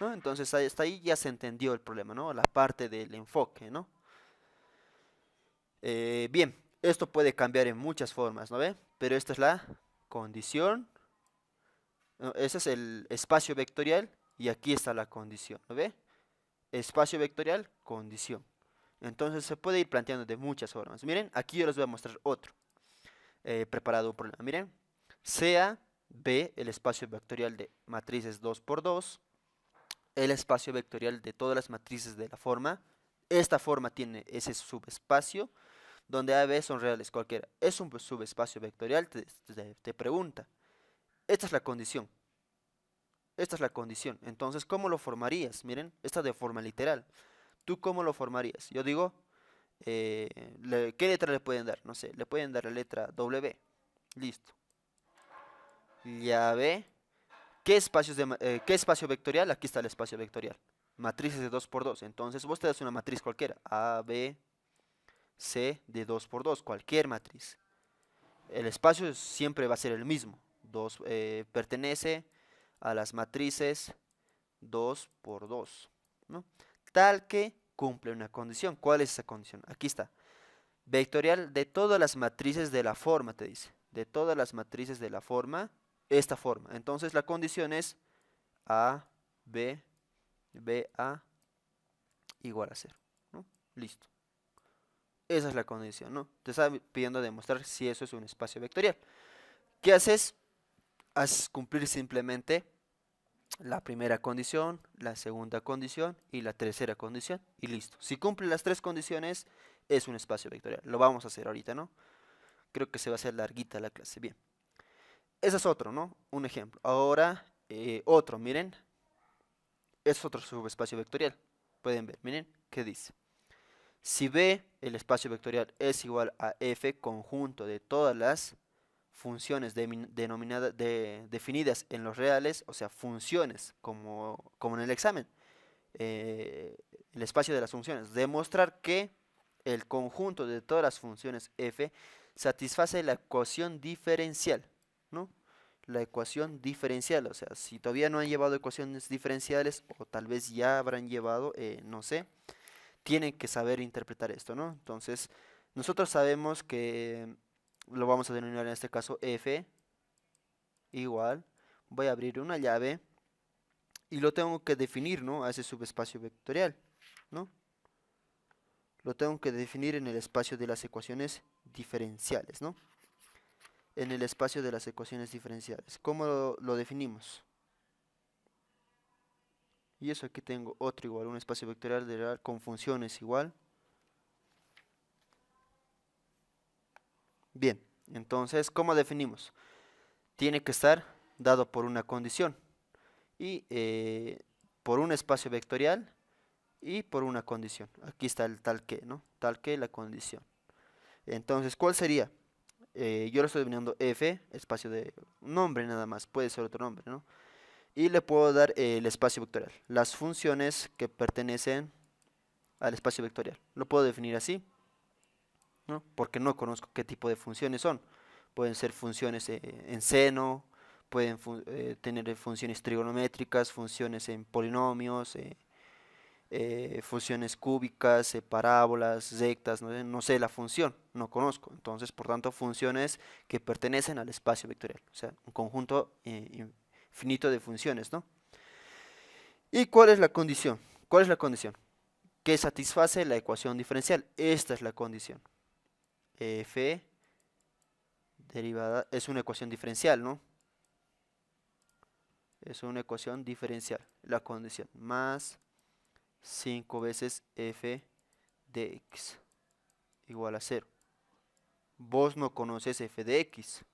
¿no? Entonces, hasta ahí ya se entendió el problema, ¿no? La parte del enfoque, ¿no? Bien, esto puede cambiar en muchas formas, ¿no ve? Pero esta es la condición. ¿No? Ese es el espacio vectorial y aquí está la condición, ¿lo ve? Espacio vectorial, condición. Entonces se puede ir planteando de muchas formas. Miren, aquí yo les voy a mostrar otro. Preparado un problema. Miren, sea B el espacio vectorial de matrices 2 por 2, el espacio vectorial de todas las matrices de la forma. Esta forma tiene ese subespacio donde A y B son reales cualquiera. Es un subespacio vectorial, te pregunta. Esta es la condición. Esta es la condición. Entonces, ¿cómo lo formarías? Miren, esta de forma literal. ¿Tú cómo lo formarías? Yo digo, ¿qué letra le pueden dar? No sé, le pueden dar la letra W. Listo. Ya ve. ¿Qué espacio vectorial? Aquí está el espacio vectorial. Matrices de 2 por 2. Entonces, vos te das una matriz cualquiera. A, B, C de 2 por 2. Cualquier matriz. El espacio siempre va a ser el mismo. Pertenece a las matrices 2 por 2, ¿no? Tal que cumple una condición. ¿Cuál es esa condición? Aquí está. Vectorial de todas las matrices de la forma, te dice. De todas las matrices de la forma, esta forma. Entonces la condición es A, B, B, A igual a 0, ¿no? Listo. Esa es la condición, ¿no? Te está pidiendo demostrar si eso es un espacio vectorial. ¿Qué haces? Haces cumplir simplemente la primera condición, la segunda condición y la tercera condición y listo. Si cumple las tres condiciones es un espacio vectorial. Lo vamos a hacer ahorita, ¿no? Creo que se va a hacer larguita la clase. Bien. Ese es otro, ¿no? Un ejemplo. Ahora otro, miren. Es otro subespacio vectorial. Pueden ver, miren, ¿qué dice? Si B, el espacio vectorial, es igual a F conjunto de todas las funciones definidas en los reales, o sea, funciones, como en el examen, el espacio de las funciones, demostrar que el conjunto de todas las funciones f satisface la ecuación diferencial, ¿no? La ecuación diferencial, o sea, si todavía no han llevado ecuaciones diferenciales, o tal vez ya habrán llevado, no sé, tienen que saber interpretar esto, ¿no? Entonces, nosotros sabemos que lo vamos a denominar en este caso f igual, voy a abrir una llave y lo tengo que definir, ¿no? A ese subespacio vectorial, ¿no? Lo tengo que definir en el espacio de las ecuaciones diferenciales, ¿no? En el espacio de las ecuaciones diferenciales. ¿Cómo lo definimos? Y eso aquí tengo otro igual, un espacio vectorial con funciones igual. Bien, entonces, ¿cómo definimos? Tiene que estar dado por una condición y por un espacio vectorial y por una condición. Aquí está el tal que, ¿no? Tal que la condición. Entonces, ¿cuál sería? Yo lo estoy denominando f, espacio de un nombre nada más, puede ser otro nombre, ¿no? Y le puedo dar el espacio vectorial, las funciones que pertenecen al espacio vectorial. Lo puedo definir así, ¿no? Porque no conozco qué tipo de funciones son. Pueden ser funciones en seno, pueden tener funciones trigonométricas, funciones en polinomios, funciones cúbicas, parábolas, rectas, no sé la función, no conozco. Entonces, por tanto, funciones que pertenecen al espacio vectorial, o sea, un conjunto infinito de funciones, ¿no? ¿Y cuál es la condición? ¿Cuál es la condición? Que satisface la ecuación diferencial. Esta es la condición. F derivada es una ecuación diferencial, ¿no? Es una ecuación diferencial. La condición más 5 veces f de x igual a 0. Vos no conoces f de x.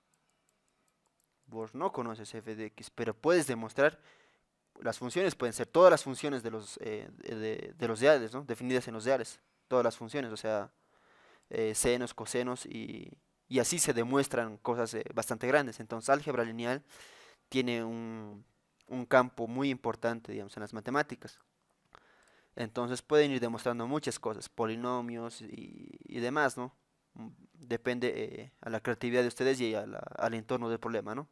Vos no conoces f de x, pero puedes demostrar, las funciones pueden ser todas las funciones de los reales, ¿no? Definidas en los reales. Todas las funciones, o sea, senos, cosenos y así se demuestran cosas bastante grandes. Entonces, álgebra lineal tiene un campo muy importante, digamos, en las matemáticas. Entonces pueden ir demostrando muchas cosas, polinomios y demás, ¿no? Depende a la creatividad de ustedes y al entorno del problema, ¿no?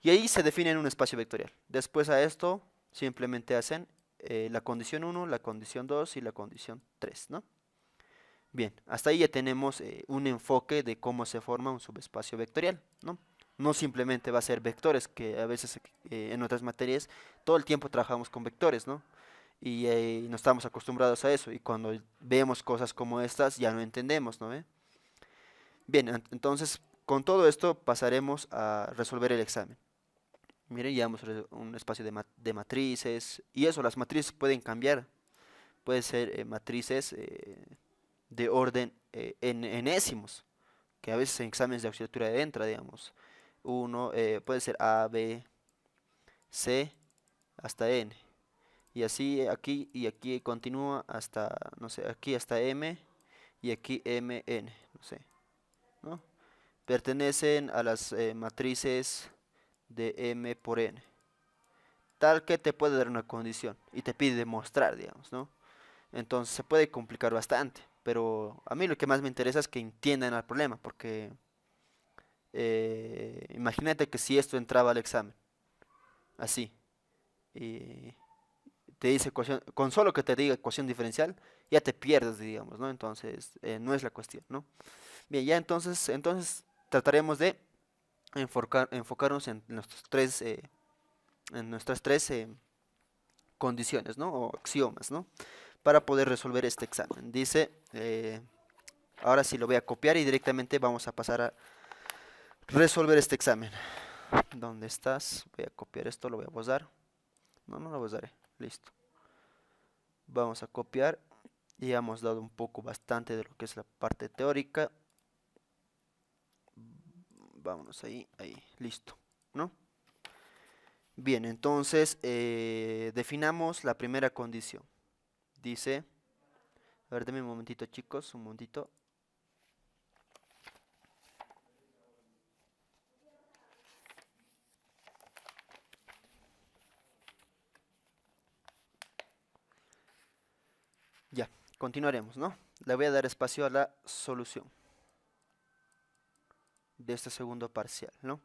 Y ahí se define un espacio vectorial. Después a esto simplemente hacen la condición 1, la condición 2 y la condición 3, ¿no? Bien, hasta ahí ya tenemos un enfoque de cómo se forma un subespacio vectorial, ¿no? No simplemente va a ser vectores, que a veces en otras materias todo el tiempo trabajamos con vectores, ¿no? Y no estamos acostumbrados a eso, y cuando vemos cosas como estas ya no entendemos, ¿no? Bien, entonces con todo esto pasaremos a resolver el examen. Miren, ya hemos un espacio de matrices, y eso, las matrices pueden cambiar, pueden ser matrices de orden en enésimos, que a veces en exámenes de auxiliatura entra, digamos. Uno puede ser A, B, C, hasta N. Y así aquí y aquí continúa hasta, no sé, aquí hasta M y aquí MN, no sé, ¿no? Pertenecen a las matrices de M por N. Tal que te puede dar una condición y te pide demostrar, digamos, ¿no? Entonces se puede complicar bastante, pero a mí lo que más me interesa es que entiendan el problema, porque imagínate que si esto entraba al examen, así, y te dice ecuación, con solo que te diga ecuación diferencial, ya te pierdes, digamos, ¿no? Entonces, no es la cuestión, ¿no? Bien, ya entonces trataremos de enfocarnos en nuestras tres condiciones, ¿no? O axiomas, ¿no? Para poder resolver este examen. Dice, ahora sí lo voy a copiar y directamente vamos a pasar a resolver este examen. ¿Dónde estás? Voy a copiar esto, lo voy a borrar. No lo borraré. Listo. Vamos a copiar. Ya hemos dado un poco bastante de lo que es la parte teórica. Vámonos ahí, listo, ¿no? Bien, entonces definamos la primera condición. Dice, a ver, denme un momentito, chicos, un momentito. Ya, continuaremos, ¿no? Le voy a dar espacio a la solución de este segundo parcial, ¿no?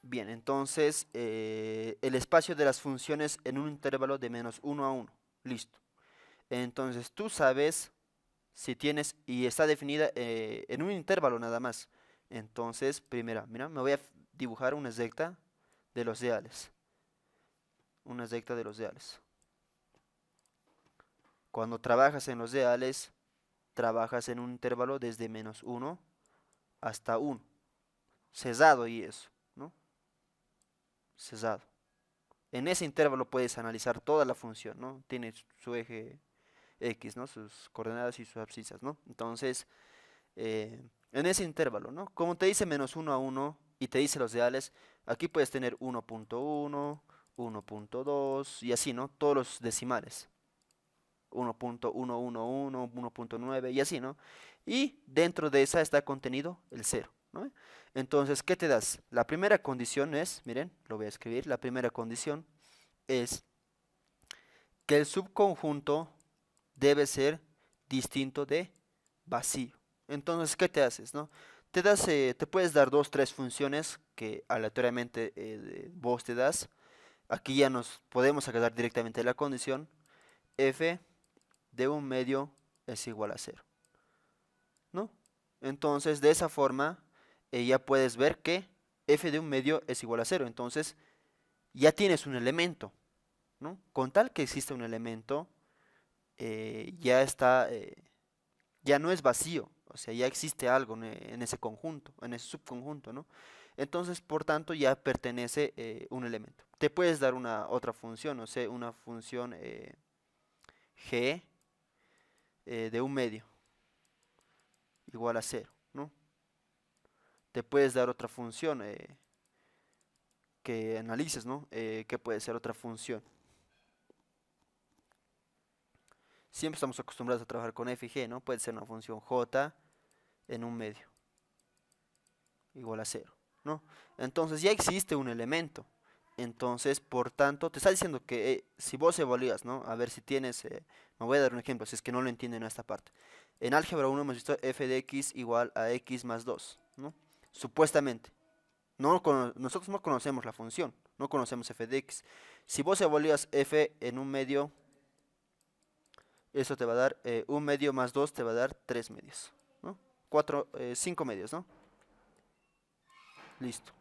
Bien, entonces el espacio de las funciones en un intervalo de menos 1 a 1. Listo. Entonces tú sabes si tienes, y está definida en un intervalo nada más. Entonces, primera, mira, me voy a dibujar una recta de los reales. Una recta de los reales. Cuando trabajas en los reales, trabajas en un intervalo desde menos 1 hasta 1. Cesado y eso, ¿no? Cesado. En ese intervalo puedes analizar toda la función, ¿no? Tiene su eje X, ¿no? Sus coordenadas y sus abscisas, ¿no? Entonces, en ese intervalo, ¿no? Como te dice menos 1 a 1 y te dice los reales, aquí puedes tener 1.1, 1.2 y así, ¿no? Todos los decimales. 1.111, 1.9 y así, ¿no? Y dentro de esa está contenido el 0, ¿no? Entonces, ¿qué te das? La primera condición es, miren, lo voy a escribir, la primera condición es que el subconjunto debe ser distinto de vacío. Entonces, ¿qué te haces, no? Te puedes dar dos, tres funciones que aleatoriamente vos te das. Aquí ya nos podemos sacar directamente la condición. F de un medio es igual a 0, ¿no? Entonces, de esa forma, ya puedes ver que f de un medio es igual a 0. Entonces, ya tienes un elemento, ¿no? Con tal que exista un elemento, ya está, ya no es vacío, o sea, ya existe algo en ese conjunto, en ese subconjunto, ¿no? Entonces, por tanto, ya pertenece un elemento. Te puedes dar una otra función, o sea, una función g de un medio igual a 0, ¿no? Te puedes dar otra función que analices, ¿no? Que puede ser otra función. Siempre estamos acostumbrados a trabajar con f y g, ¿no? Puede ser una función j en un medio igual a 0, ¿no? Entonces ya existe un elemento. Entonces, por tanto, te está diciendo que si vos evalúas, ¿no? A ver si tienes, me voy a dar un ejemplo, si es que no lo entienden en esta parte. En álgebra 1 hemos visto f de x igual a x más 2, ¿no? Supuestamente. Nosotros no conocemos la función, no conocemos f de x. Si vos evalúas f en un medio, eso te va a dar, un medio más 2 te va a dar 3 medios, ¿no? 5 medios, ¿no? Listo.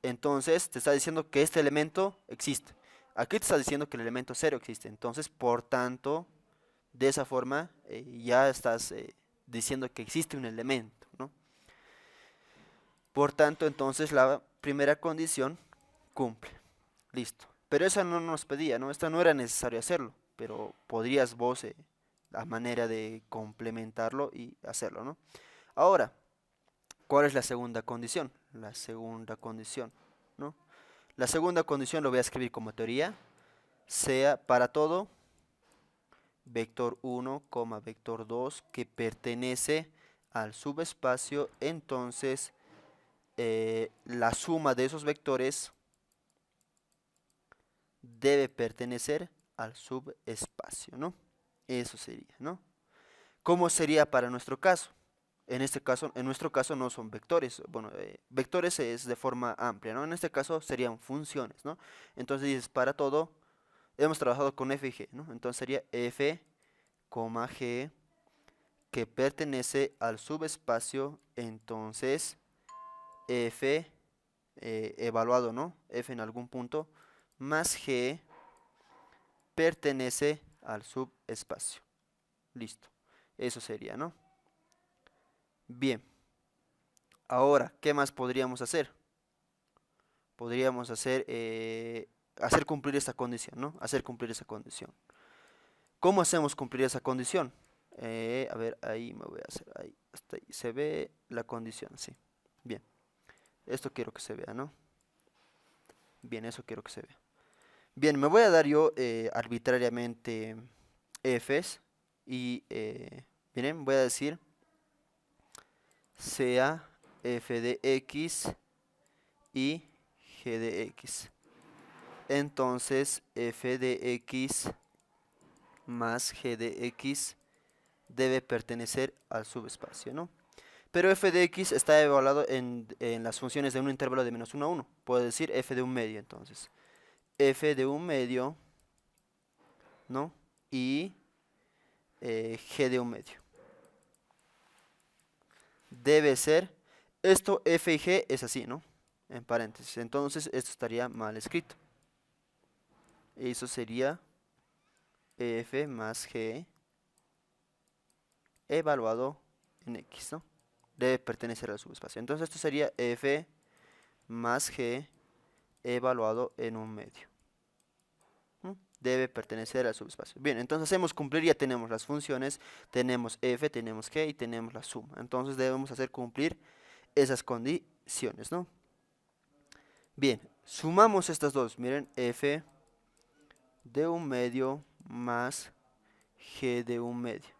Entonces te está diciendo que este elemento existe. Aquí te está diciendo que el elemento 0 existe. Entonces, por tanto, de esa forma ya estás diciendo que existe un elemento, ¿no? Por tanto, entonces la primera condición cumple. Listo. Pero esa no nos pedía, ¿no? Esta no era necesario hacerlo, pero podrías vos a manera de complementarlo y hacerlo, ¿no? Ahora, ¿cuál es la segunda condición? La segunda condición, ¿no? La segunda condición lo voy a escribir como teoría, sea para todo vector 1, vector 2 que pertenece al subespacio, entonces la suma de esos vectores debe pertenecer al subespacio, ¿no? Eso sería, ¿no? ¿Cómo sería para nuestro caso? En este caso, en nuestro caso no son vectores, bueno, vectores es de forma amplia, ¿no? En este caso serían funciones, ¿no? Entonces dices, para todo, hemos trabajado con f y g, ¿no? Entonces sería f, g, que pertenece al subespacio, entonces f evaluado, ¿no? F en algún punto, más g pertenece al subespacio. Listo. Eso sería, ¿no? Bien. Ahora, ¿qué más podríamos hacer? Podríamos hacer cumplir esta condición, ¿no? Hacer cumplir esa condición. ¿Cómo hacemos cumplir esa condición? A ver, ahí me voy a hacer, ahí, hasta ahí. Se ve la condición, sí. Bien. Esto quiero que se vea, ¿no? Bien, eso quiero que se vea. Bien, me voy a dar yo arbitrariamente f's y, miren, voy a decir sea f de x y g de x. Entonces f de x más g de x debe pertenecer al subespacio, ¿no? Pero f de x está evaluado en las funciones de un intervalo de menos 1 a 1. Puedo decir f de un medio, entonces. F de un medio, ¿no? Y g de un medio. Debe ser, esto f y g es así, ¿no? En paréntesis. Entonces esto estaría mal escrito. Eso sería f más g evaluado en x, ¿no? Debe pertenecer al subespacio. Entonces esto sería f más g evaluado en un medio. Debe pertenecer al subespacio. Bien, entonces hacemos cumplir, ya tenemos las funciones, tenemos f, tenemos g y tenemos la suma. Entonces debemos hacer cumplir esas condiciones, ¿no? Bien, sumamos estas dos, miren, f de un medio más g de un medio.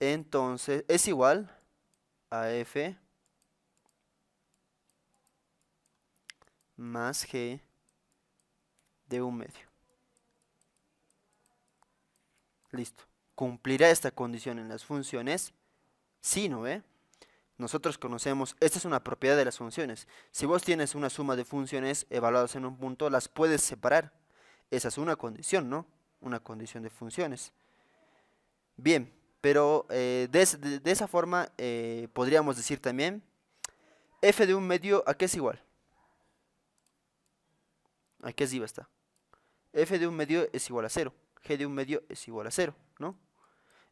Entonces es igual a f más g de un medio. Listo. ¿Cumplirá esta condición en las funciones? Sí, ¿no ve? Nosotros conocemos, esta es una propiedad de las funciones. Si vos tienes una suma de funciones evaluadas en un punto, las puedes separar. Esa es una condición, ¿no? Una condición de funciones. Bien, pero de esa forma podríamos decir también, f de un medio, ¿a qué es igual? ¿A qué arriba está? F de un medio es igual a 0. G de un medio es igual a 0, ¿no?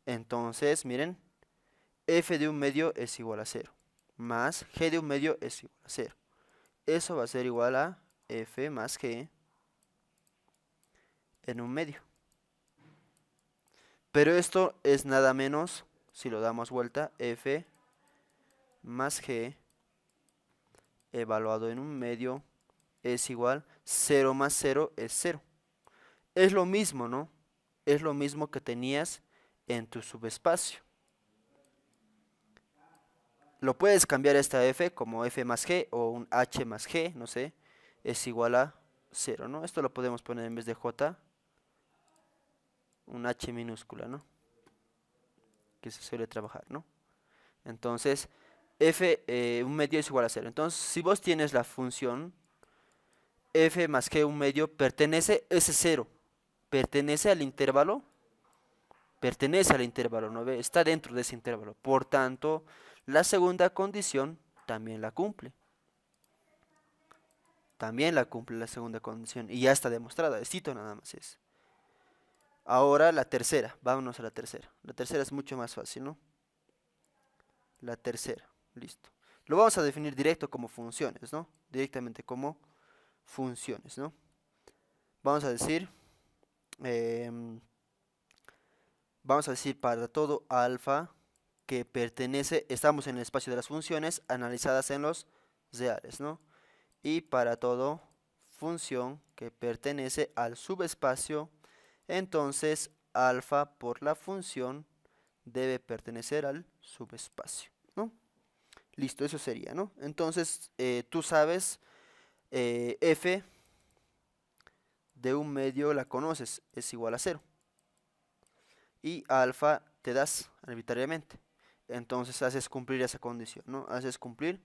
Entonces, miren, f de un medio es igual a 0. Más g de un medio es igual a 0. Eso va a ser igual a f más g en un medio. Pero esto es nada menos, si lo damos vuelta, f más g evaluado en un medio es igual, 0 más 0 es 0. Es lo mismo, ¿no? Es lo mismo que tenías en tu subespacio. Lo puedes cambiar esta f como f más g o un h más g, no sé, es igual a 0, ¿no? Esto lo podemos poner en vez de j, un h minúscula, ¿no? Que se suele trabajar, ¿no? Entonces, f, un medio es igual a 0. Entonces, si vos tienes la función f más g un medio, pertenece ese 0, pertenece al intervalo, ¿no ve? Está dentro de ese intervalo. Por tanto, la segunda condición también la cumple. También la cumple la segunda condición y ya está demostrada. Esto nada más es. Ahora la tercera, vámonos a la tercera. La tercera es mucho más fácil, ¿no? La tercera, listo. Lo vamos a definir directo como funciones, ¿no? Directamente como funciones, ¿no? Vamos a decir, para todo alfa que pertenece, estamos en el espacio de las funciones analizadas en los reales, ¿no? Y para todo función que pertenece al subespacio, entonces alfa por la función debe pertenecer al subespacio, ¿no? Listo, eso sería, ¿no? Entonces tú sabes, f de un medio la conoces, es igual a 0. Y alfa te das arbitrariamente. Entonces haces cumplir esa condición, ¿no? Haces cumplir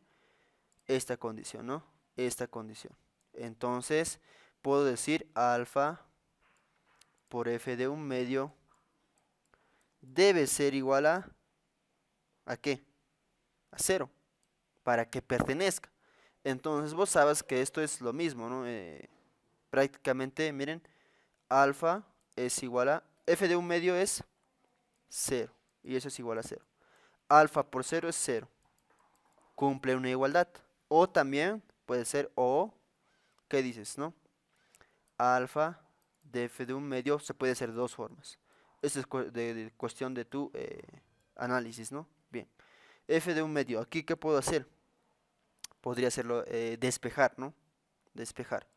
esta condición, ¿no? Esta condición. Entonces puedo decir alfa por f de un medio debe ser igual ¿a qué? A 0, para que pertenezca. Entonces vos sabes que esto es lo mismo, ¿no? Prácticamente, miren, alfa es igual a, f de un medio es 0, y eso es igual a 0. Alfa por 0 es 0, cumple una igualdad. O también puede ser, o, ¿qué dices, no? Alfa de f de un medio se puede hacer de dos formas. Esto es de cuestión de tu análisis, ¿no? Bien. F de un medio, aquí ¿qué puedo hacer? Podría hacerlo despejar, ¿no? Despejar.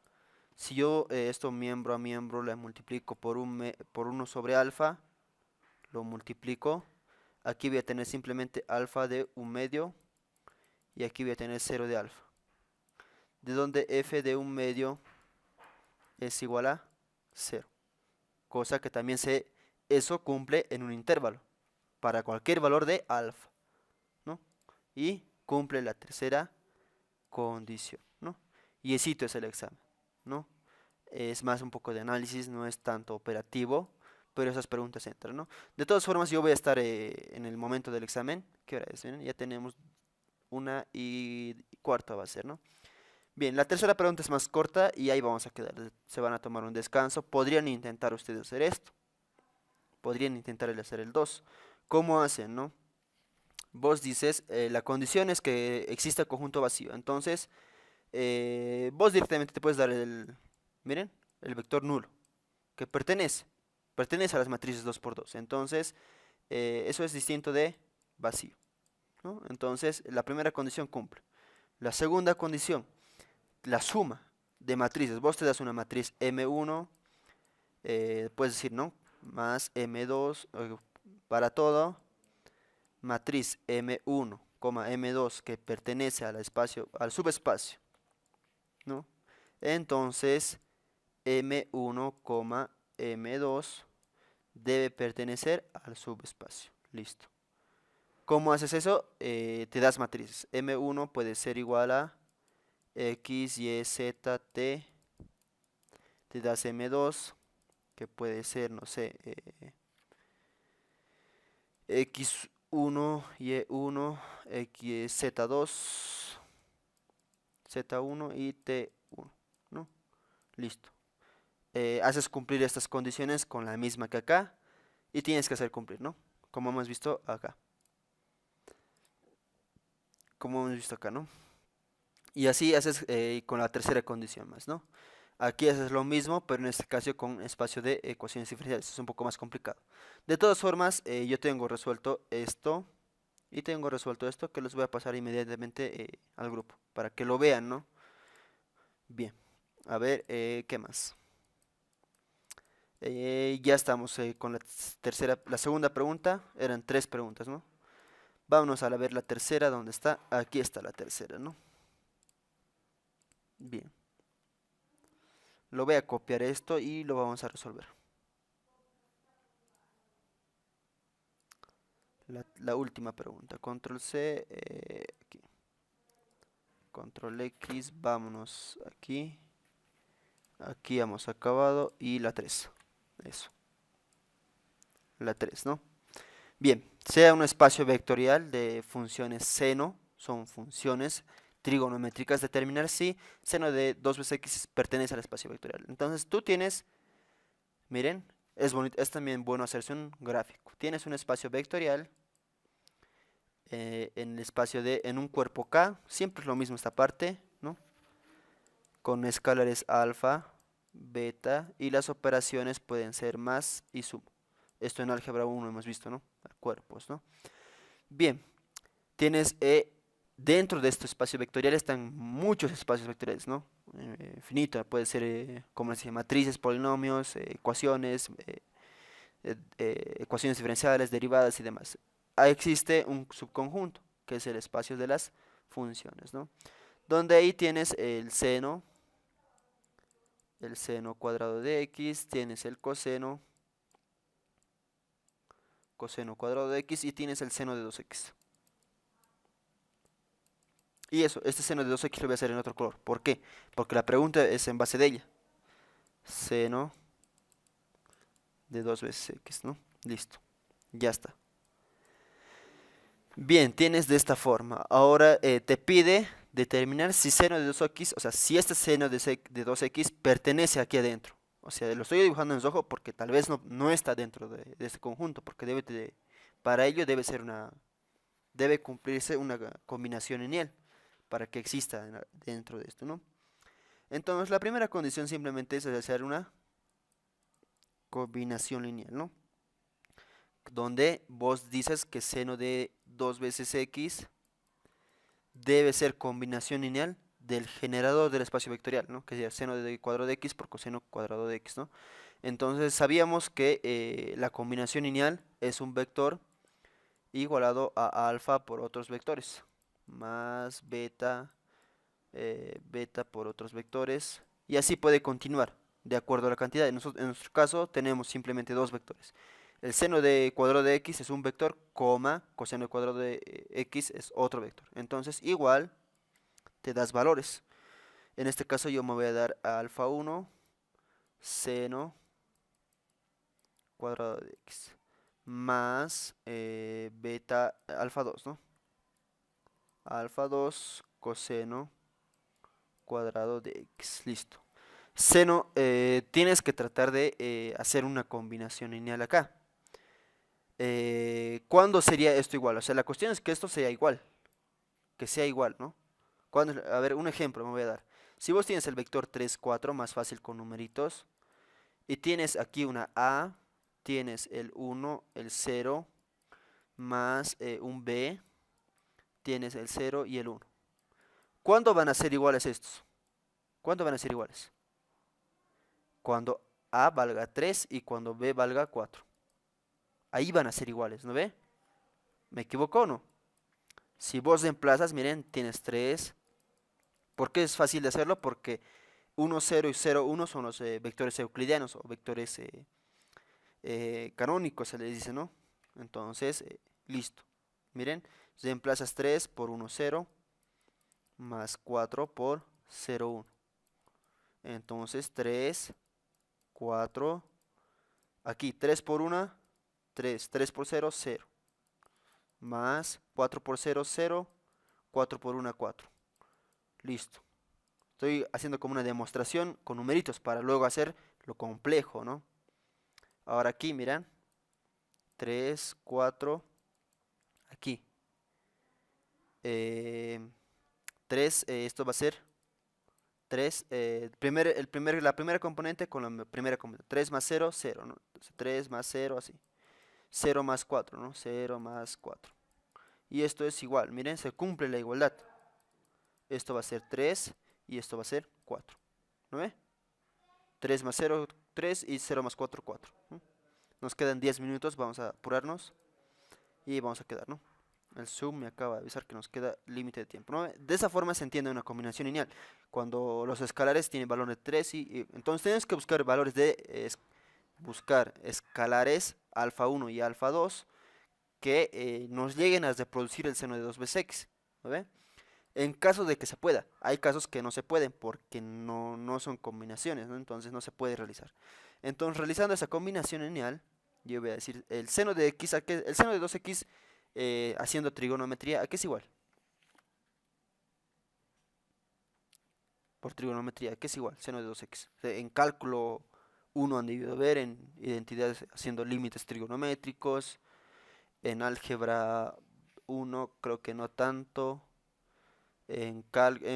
Si yo esto miembro a miembro le multiplico por 1 sobre alfa, lo multiplico. Aquí voy a tener simplemente alfa de un medio y aquí voy a tener 0 de alfa. De donde f de un medio es igual a 0. Cosa que también eso cumple en un intervalo para cualquier valor de alfa, ¿no? Y cumple la tercera condición, ¿no? Y éxito es el examen, ¿no? Es más un poco de análisis, no es tanto operativo, pero esas preguntas entran, ¿no? De todas formas, yo voy a estar en el momento del examen. ¿Qué hora es? ¿Miren? Ya tenemos 1:15 va a ser, ¿no? Bien, la tercera pregunta es más corta y ahí vamos a quedar. Se van a tomar un descanso. Podrían intentar ustedes hacer esto. Podrían intentar hacer el 2. ¿Cómo hacen, no? Vos dices, la condición es que exista conjunto vacío. Entonces, vos directamente te puedes dar miren, el vector nulo, que pertenece a las matrices 2×2. Entonces, eso es distinto de vacío, ¿no? Entonces, la primera condición cumple. La segunda condición, la suma de matrices. Vos te das una matriz M1, puedes decir, ¿no? más M2 para todo, matriz M1, M2 que pertenece al espacio, al subespacio, ¿no? Entonces M1, M2 debe pertenecer al subespacio. Listo. ¿Cómo haces eso? Te das matrices. M1 puede ser igual a X, Y, Z, T. Te das M2, que puede ser, no sé, X1, Y1, X, Z2, Z1 y T1, ¿no? Listo. Haces cumplir estas condiciones con la misma que acá y tienes que hacer cumplir, ¿no? Como hemos visto acá. Como hemos visto acá, ¿no? Y así haces con la tercera condición más, ¿no? Aquí haces lo mismo, pero en este caso con espacio de ecuaciones diferenciales. Es un poco más complicado. De todas formas, yo tengo resuelto esto y tengo resuelto esto que los voy a pasar inmediatamente al grupo para que lo vean, ¿no? Bien, a ver, ¿qué más? Ya estamos con la segunda pregunta. Eran 3 preguntas, ¿no? Vámonos a ver la tercera, ¿dónde está? Aquí está la tercera, ¿no? Bien. Lo voy a copiar esto y lo vamos a resolver. La última pregunta. Control C, aquí. Control X, vámonos aquí. Aquí hemos acabado. Y la 3. Eso. La 3, ¿no? Bien, sea un espacio vectorial de funciones seno, son funciones trigonométricas, determinar si seno de 2 veces x pertenece al espacio vectorial. Entonces tú tienes, miren, es también bueno hacerse un gráfico. Tienes un espacio vectorial en el espacio en un cuerpo K, siempre es lo mismo esta parte, ¿no? Con escalares alfa, beta y las operaciones pueden ser más y suma. Esto en álgebra 1 hemos visto, ¿no? Cuerpos, ¿no? Bien, tienes dentro de este espacio vectorial están muchos espacios vectoriales, ¿no? Infinito, puede ser, como decía, matrices, polinomios, ecuaciones, ecuaciones diferenciales, derivadas y demás. Ahí existe un subconjunto, que es el espacio de las funciones, ¿no? Donde ahí tienes el seno cuadrado de x, tienes el coseno cuadrado de x y tienes el seno de 2x. Y eso, este seno de 2x lo voy a hacer en otro color. ¿Por qué? Porque la pregunta es en base de ella. Seno de 2 veces x, ¿no? Listo, ya está. Bien, tienes de esta forma. Ahora te pide determinar si seno de 2x, o sea, si este seno de 2x pertenece aquí adentro. O sea, lo estoy dibujando en rojo porque tal vez no está dentro de este conjunto, porque para ello debe cumplirse una combinación lineal para que exista dentro de esto, ¿no? Entonces, la primera condición simplemente es hacer una combinación lineal, ¿no? Donde vos dices que seno de 2 veces x debe ser combinación lineal del generador del espacio vectorial, ¿no? Que sería seno de cuadrado de x por coseno cuadrado de x, ¿no? Entonces sabíamos que la combinación lineal es un vector igualado a alfa por otros vectores, más beta, beta por otros vectores, y así puede continuar de acuerdo a la cantidad. En nuestro caso tenemos simplemente dos vectores. El seno de cuadrado de x es un vector, coseno de cuadrado de x es otro vector. Entonces igual te das valores. En este caso yo me voy a dar a alfa 1 seno cuadrado de x más beta alfa 2, ¿no? Alfa 2 coseno cuadrado de x. Listo. Seno, tienes que tratar de hacer una combinación lineal acá. ¿Cuándo sería esto igual? O sea, la cuestión es que esto sea igual. Que sea igual, ¿no? A ver, un ejemplo me voy a dar. Si vos tienes el vector 3, 4, más fácil con numeritos, y tienes aquí una A, tienes el 1, el 0, más un B, tienes el 0 y el 1. ¿Cuándo van a ser iguales estos? ¿Cuándo van a ser iguales? Cuando A valga 3 y cuando B valga 4. Ahí van a ser iguales, ¿no ve? ¿Me equivoco o no? Si vos reemplazas, miren, tienes 3. ¿Por qué es fácil de hacerlo? Porque 1, 0 y 0, 1 son los vectores euclidianos o vectores canónicos, se les dice, ¿no? Entonces, listo. Miren, reemplazas 3 por 1, 0, más 4 por 0, 1. Entonces, 3, 4, aquí 3 por 1, 3, 3 por 0, 0, más 4 por 0, 0, 4 por 1, 4. Listo. Estoy haciendo como una demostración con numeritos para luego hacer lo complejo, ¿no? Ahora aquí, miran, 3, 4, aquí. 3, esto va a ser 3, la primera componente con la primera componente. 3 más 0, 0, ¿no? Entonces, 3 más 0, así. 0 más 4, ¿no? 0 más 4. Y esto es igual, miren, se cumple la igualdad. Esto va a ser 3 y esto va a ser 4. ¿No ve? 3 más 0, 3 y 0 más 4, 4. ¿No? Nos quedan 10 minutos, vamos a apurarnos y vamos a quedar, ¿no? El Zoom me acaba de avisar que nos queda límite de tiempo, ¿no? De esa forma se entiende una combinación lineal. Cuando los escalares tienen valor de 3 entonces tenemos que buscar valores de buscar escalares alfa 1 y alfa 2 que nos lleguen a reproducir el seno de 2 veces x, ¿no ve? En caso de que se pueda, hay casos que no se pueden porque no son combinaciones, ¿no? Entonces no se puede realizar. Entonces realizando esa combinación lineal, yo voy a decir el seno de x, el seno de 2x haciendo trigonometría, ¿a qué es igual? Por trigonometría, ¿a qué es igual? Seno de 2x. En cálculo 1 han debido ver, en identidades haciendo límites trigonométricos, en álgebra 1 creo que no tanto, en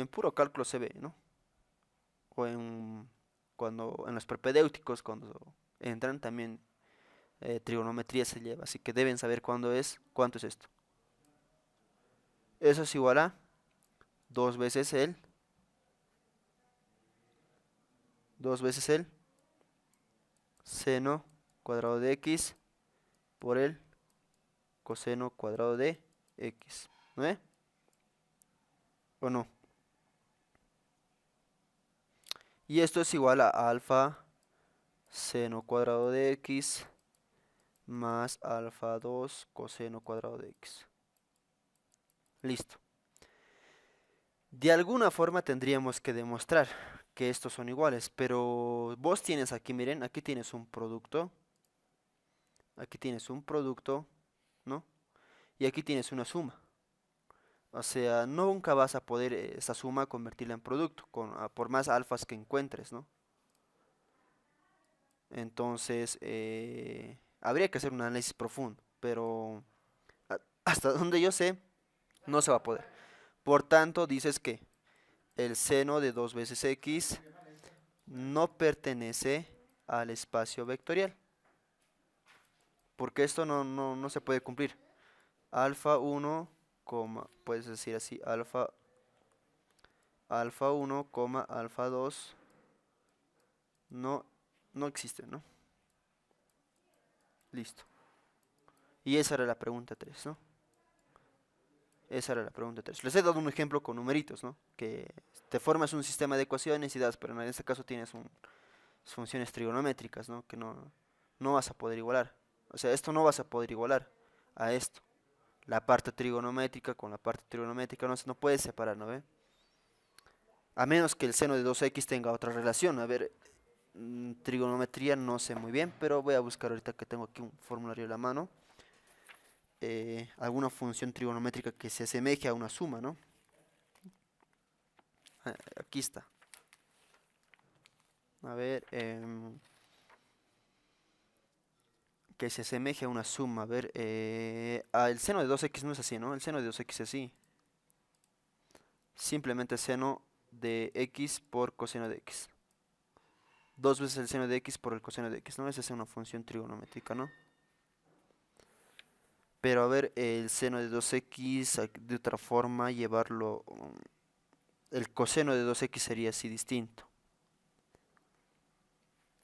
puro cálculo se ve, ¿no? O en los propedéuticos, cuando entran también trigonometría se lleva, así que deben saber cuánto es esto. Eso es igual a 2 veces el 2 veces el seno cuadrado de x por el coseno cuadrado de x, ¿no ve? ¿O no? Y esto es igual a alfa seno cuadrado de x más alfa 2 coseno cuadrado de x. Listo. De alguna forma tendríamos que demostrar que estos son iguales, pero vos tienes aquí, miren, aquí tienes un producto, ¿no? Y aquí tienes una suma. O sea, nunca vas a poder esa suma convertirla en producto, por más alfas que encuentres, ¿no? Entonces, habría que hacer un análisis profundo, pero hasta donde yo sé, no se va a poder. Por tanto, dices que el seno de 2 veces x no pertenece al espacio vectorial, porque esto no se puede cumplir. Alfa 1, puedes decir así, alfa 1, alfa 2 no, no existe, ¿no? Listo. Y esa era la pregunta 3, ¿no? Esa era la pregunta 3. Les he dado un ejemplo con numeritos, ¿no? Que te formas un sistema de ecuaciones y das, pero en este caso tienes funciones trigonométricas, ¿no? Que no vas a poder igualar. O sea, esto no vas a poder igualar a esto. La parte trigonométrica con la parte trigonométrica no puedes separar, ¿no ve? A menos que el seno de 2x tenga otra relación. A ver, trigonometría no sé muy bien, pero voy a buscar ahorita que tengo aquí un formulario a la mano. Alguna función trigonométrica que se asemeje a una suma, ¿no? Aquí está. A ver, que se asemeje a una suma. A ver, el seno de 2x no es así, ¿no? El seno de 2x es así. Simplemente seno de x por coseno de x. 2 veces el seno de x por el coseno de x, ¿no? Esa es una función trigonométrica, ¿no? Pero a ver, el seno de 2x, de otra forma, llevarlo... el coseno de 2x sería así distinto.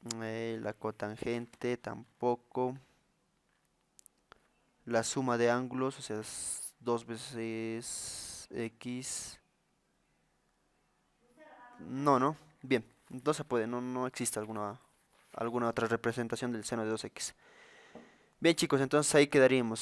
La cotangente tampoco. La suma de ángulos, o sea, es 2 veces x. No, no. Bien, no se puede, no existe alguna otra representación del seno de 2x. Bien chicos, entonces ahí quedaríamos.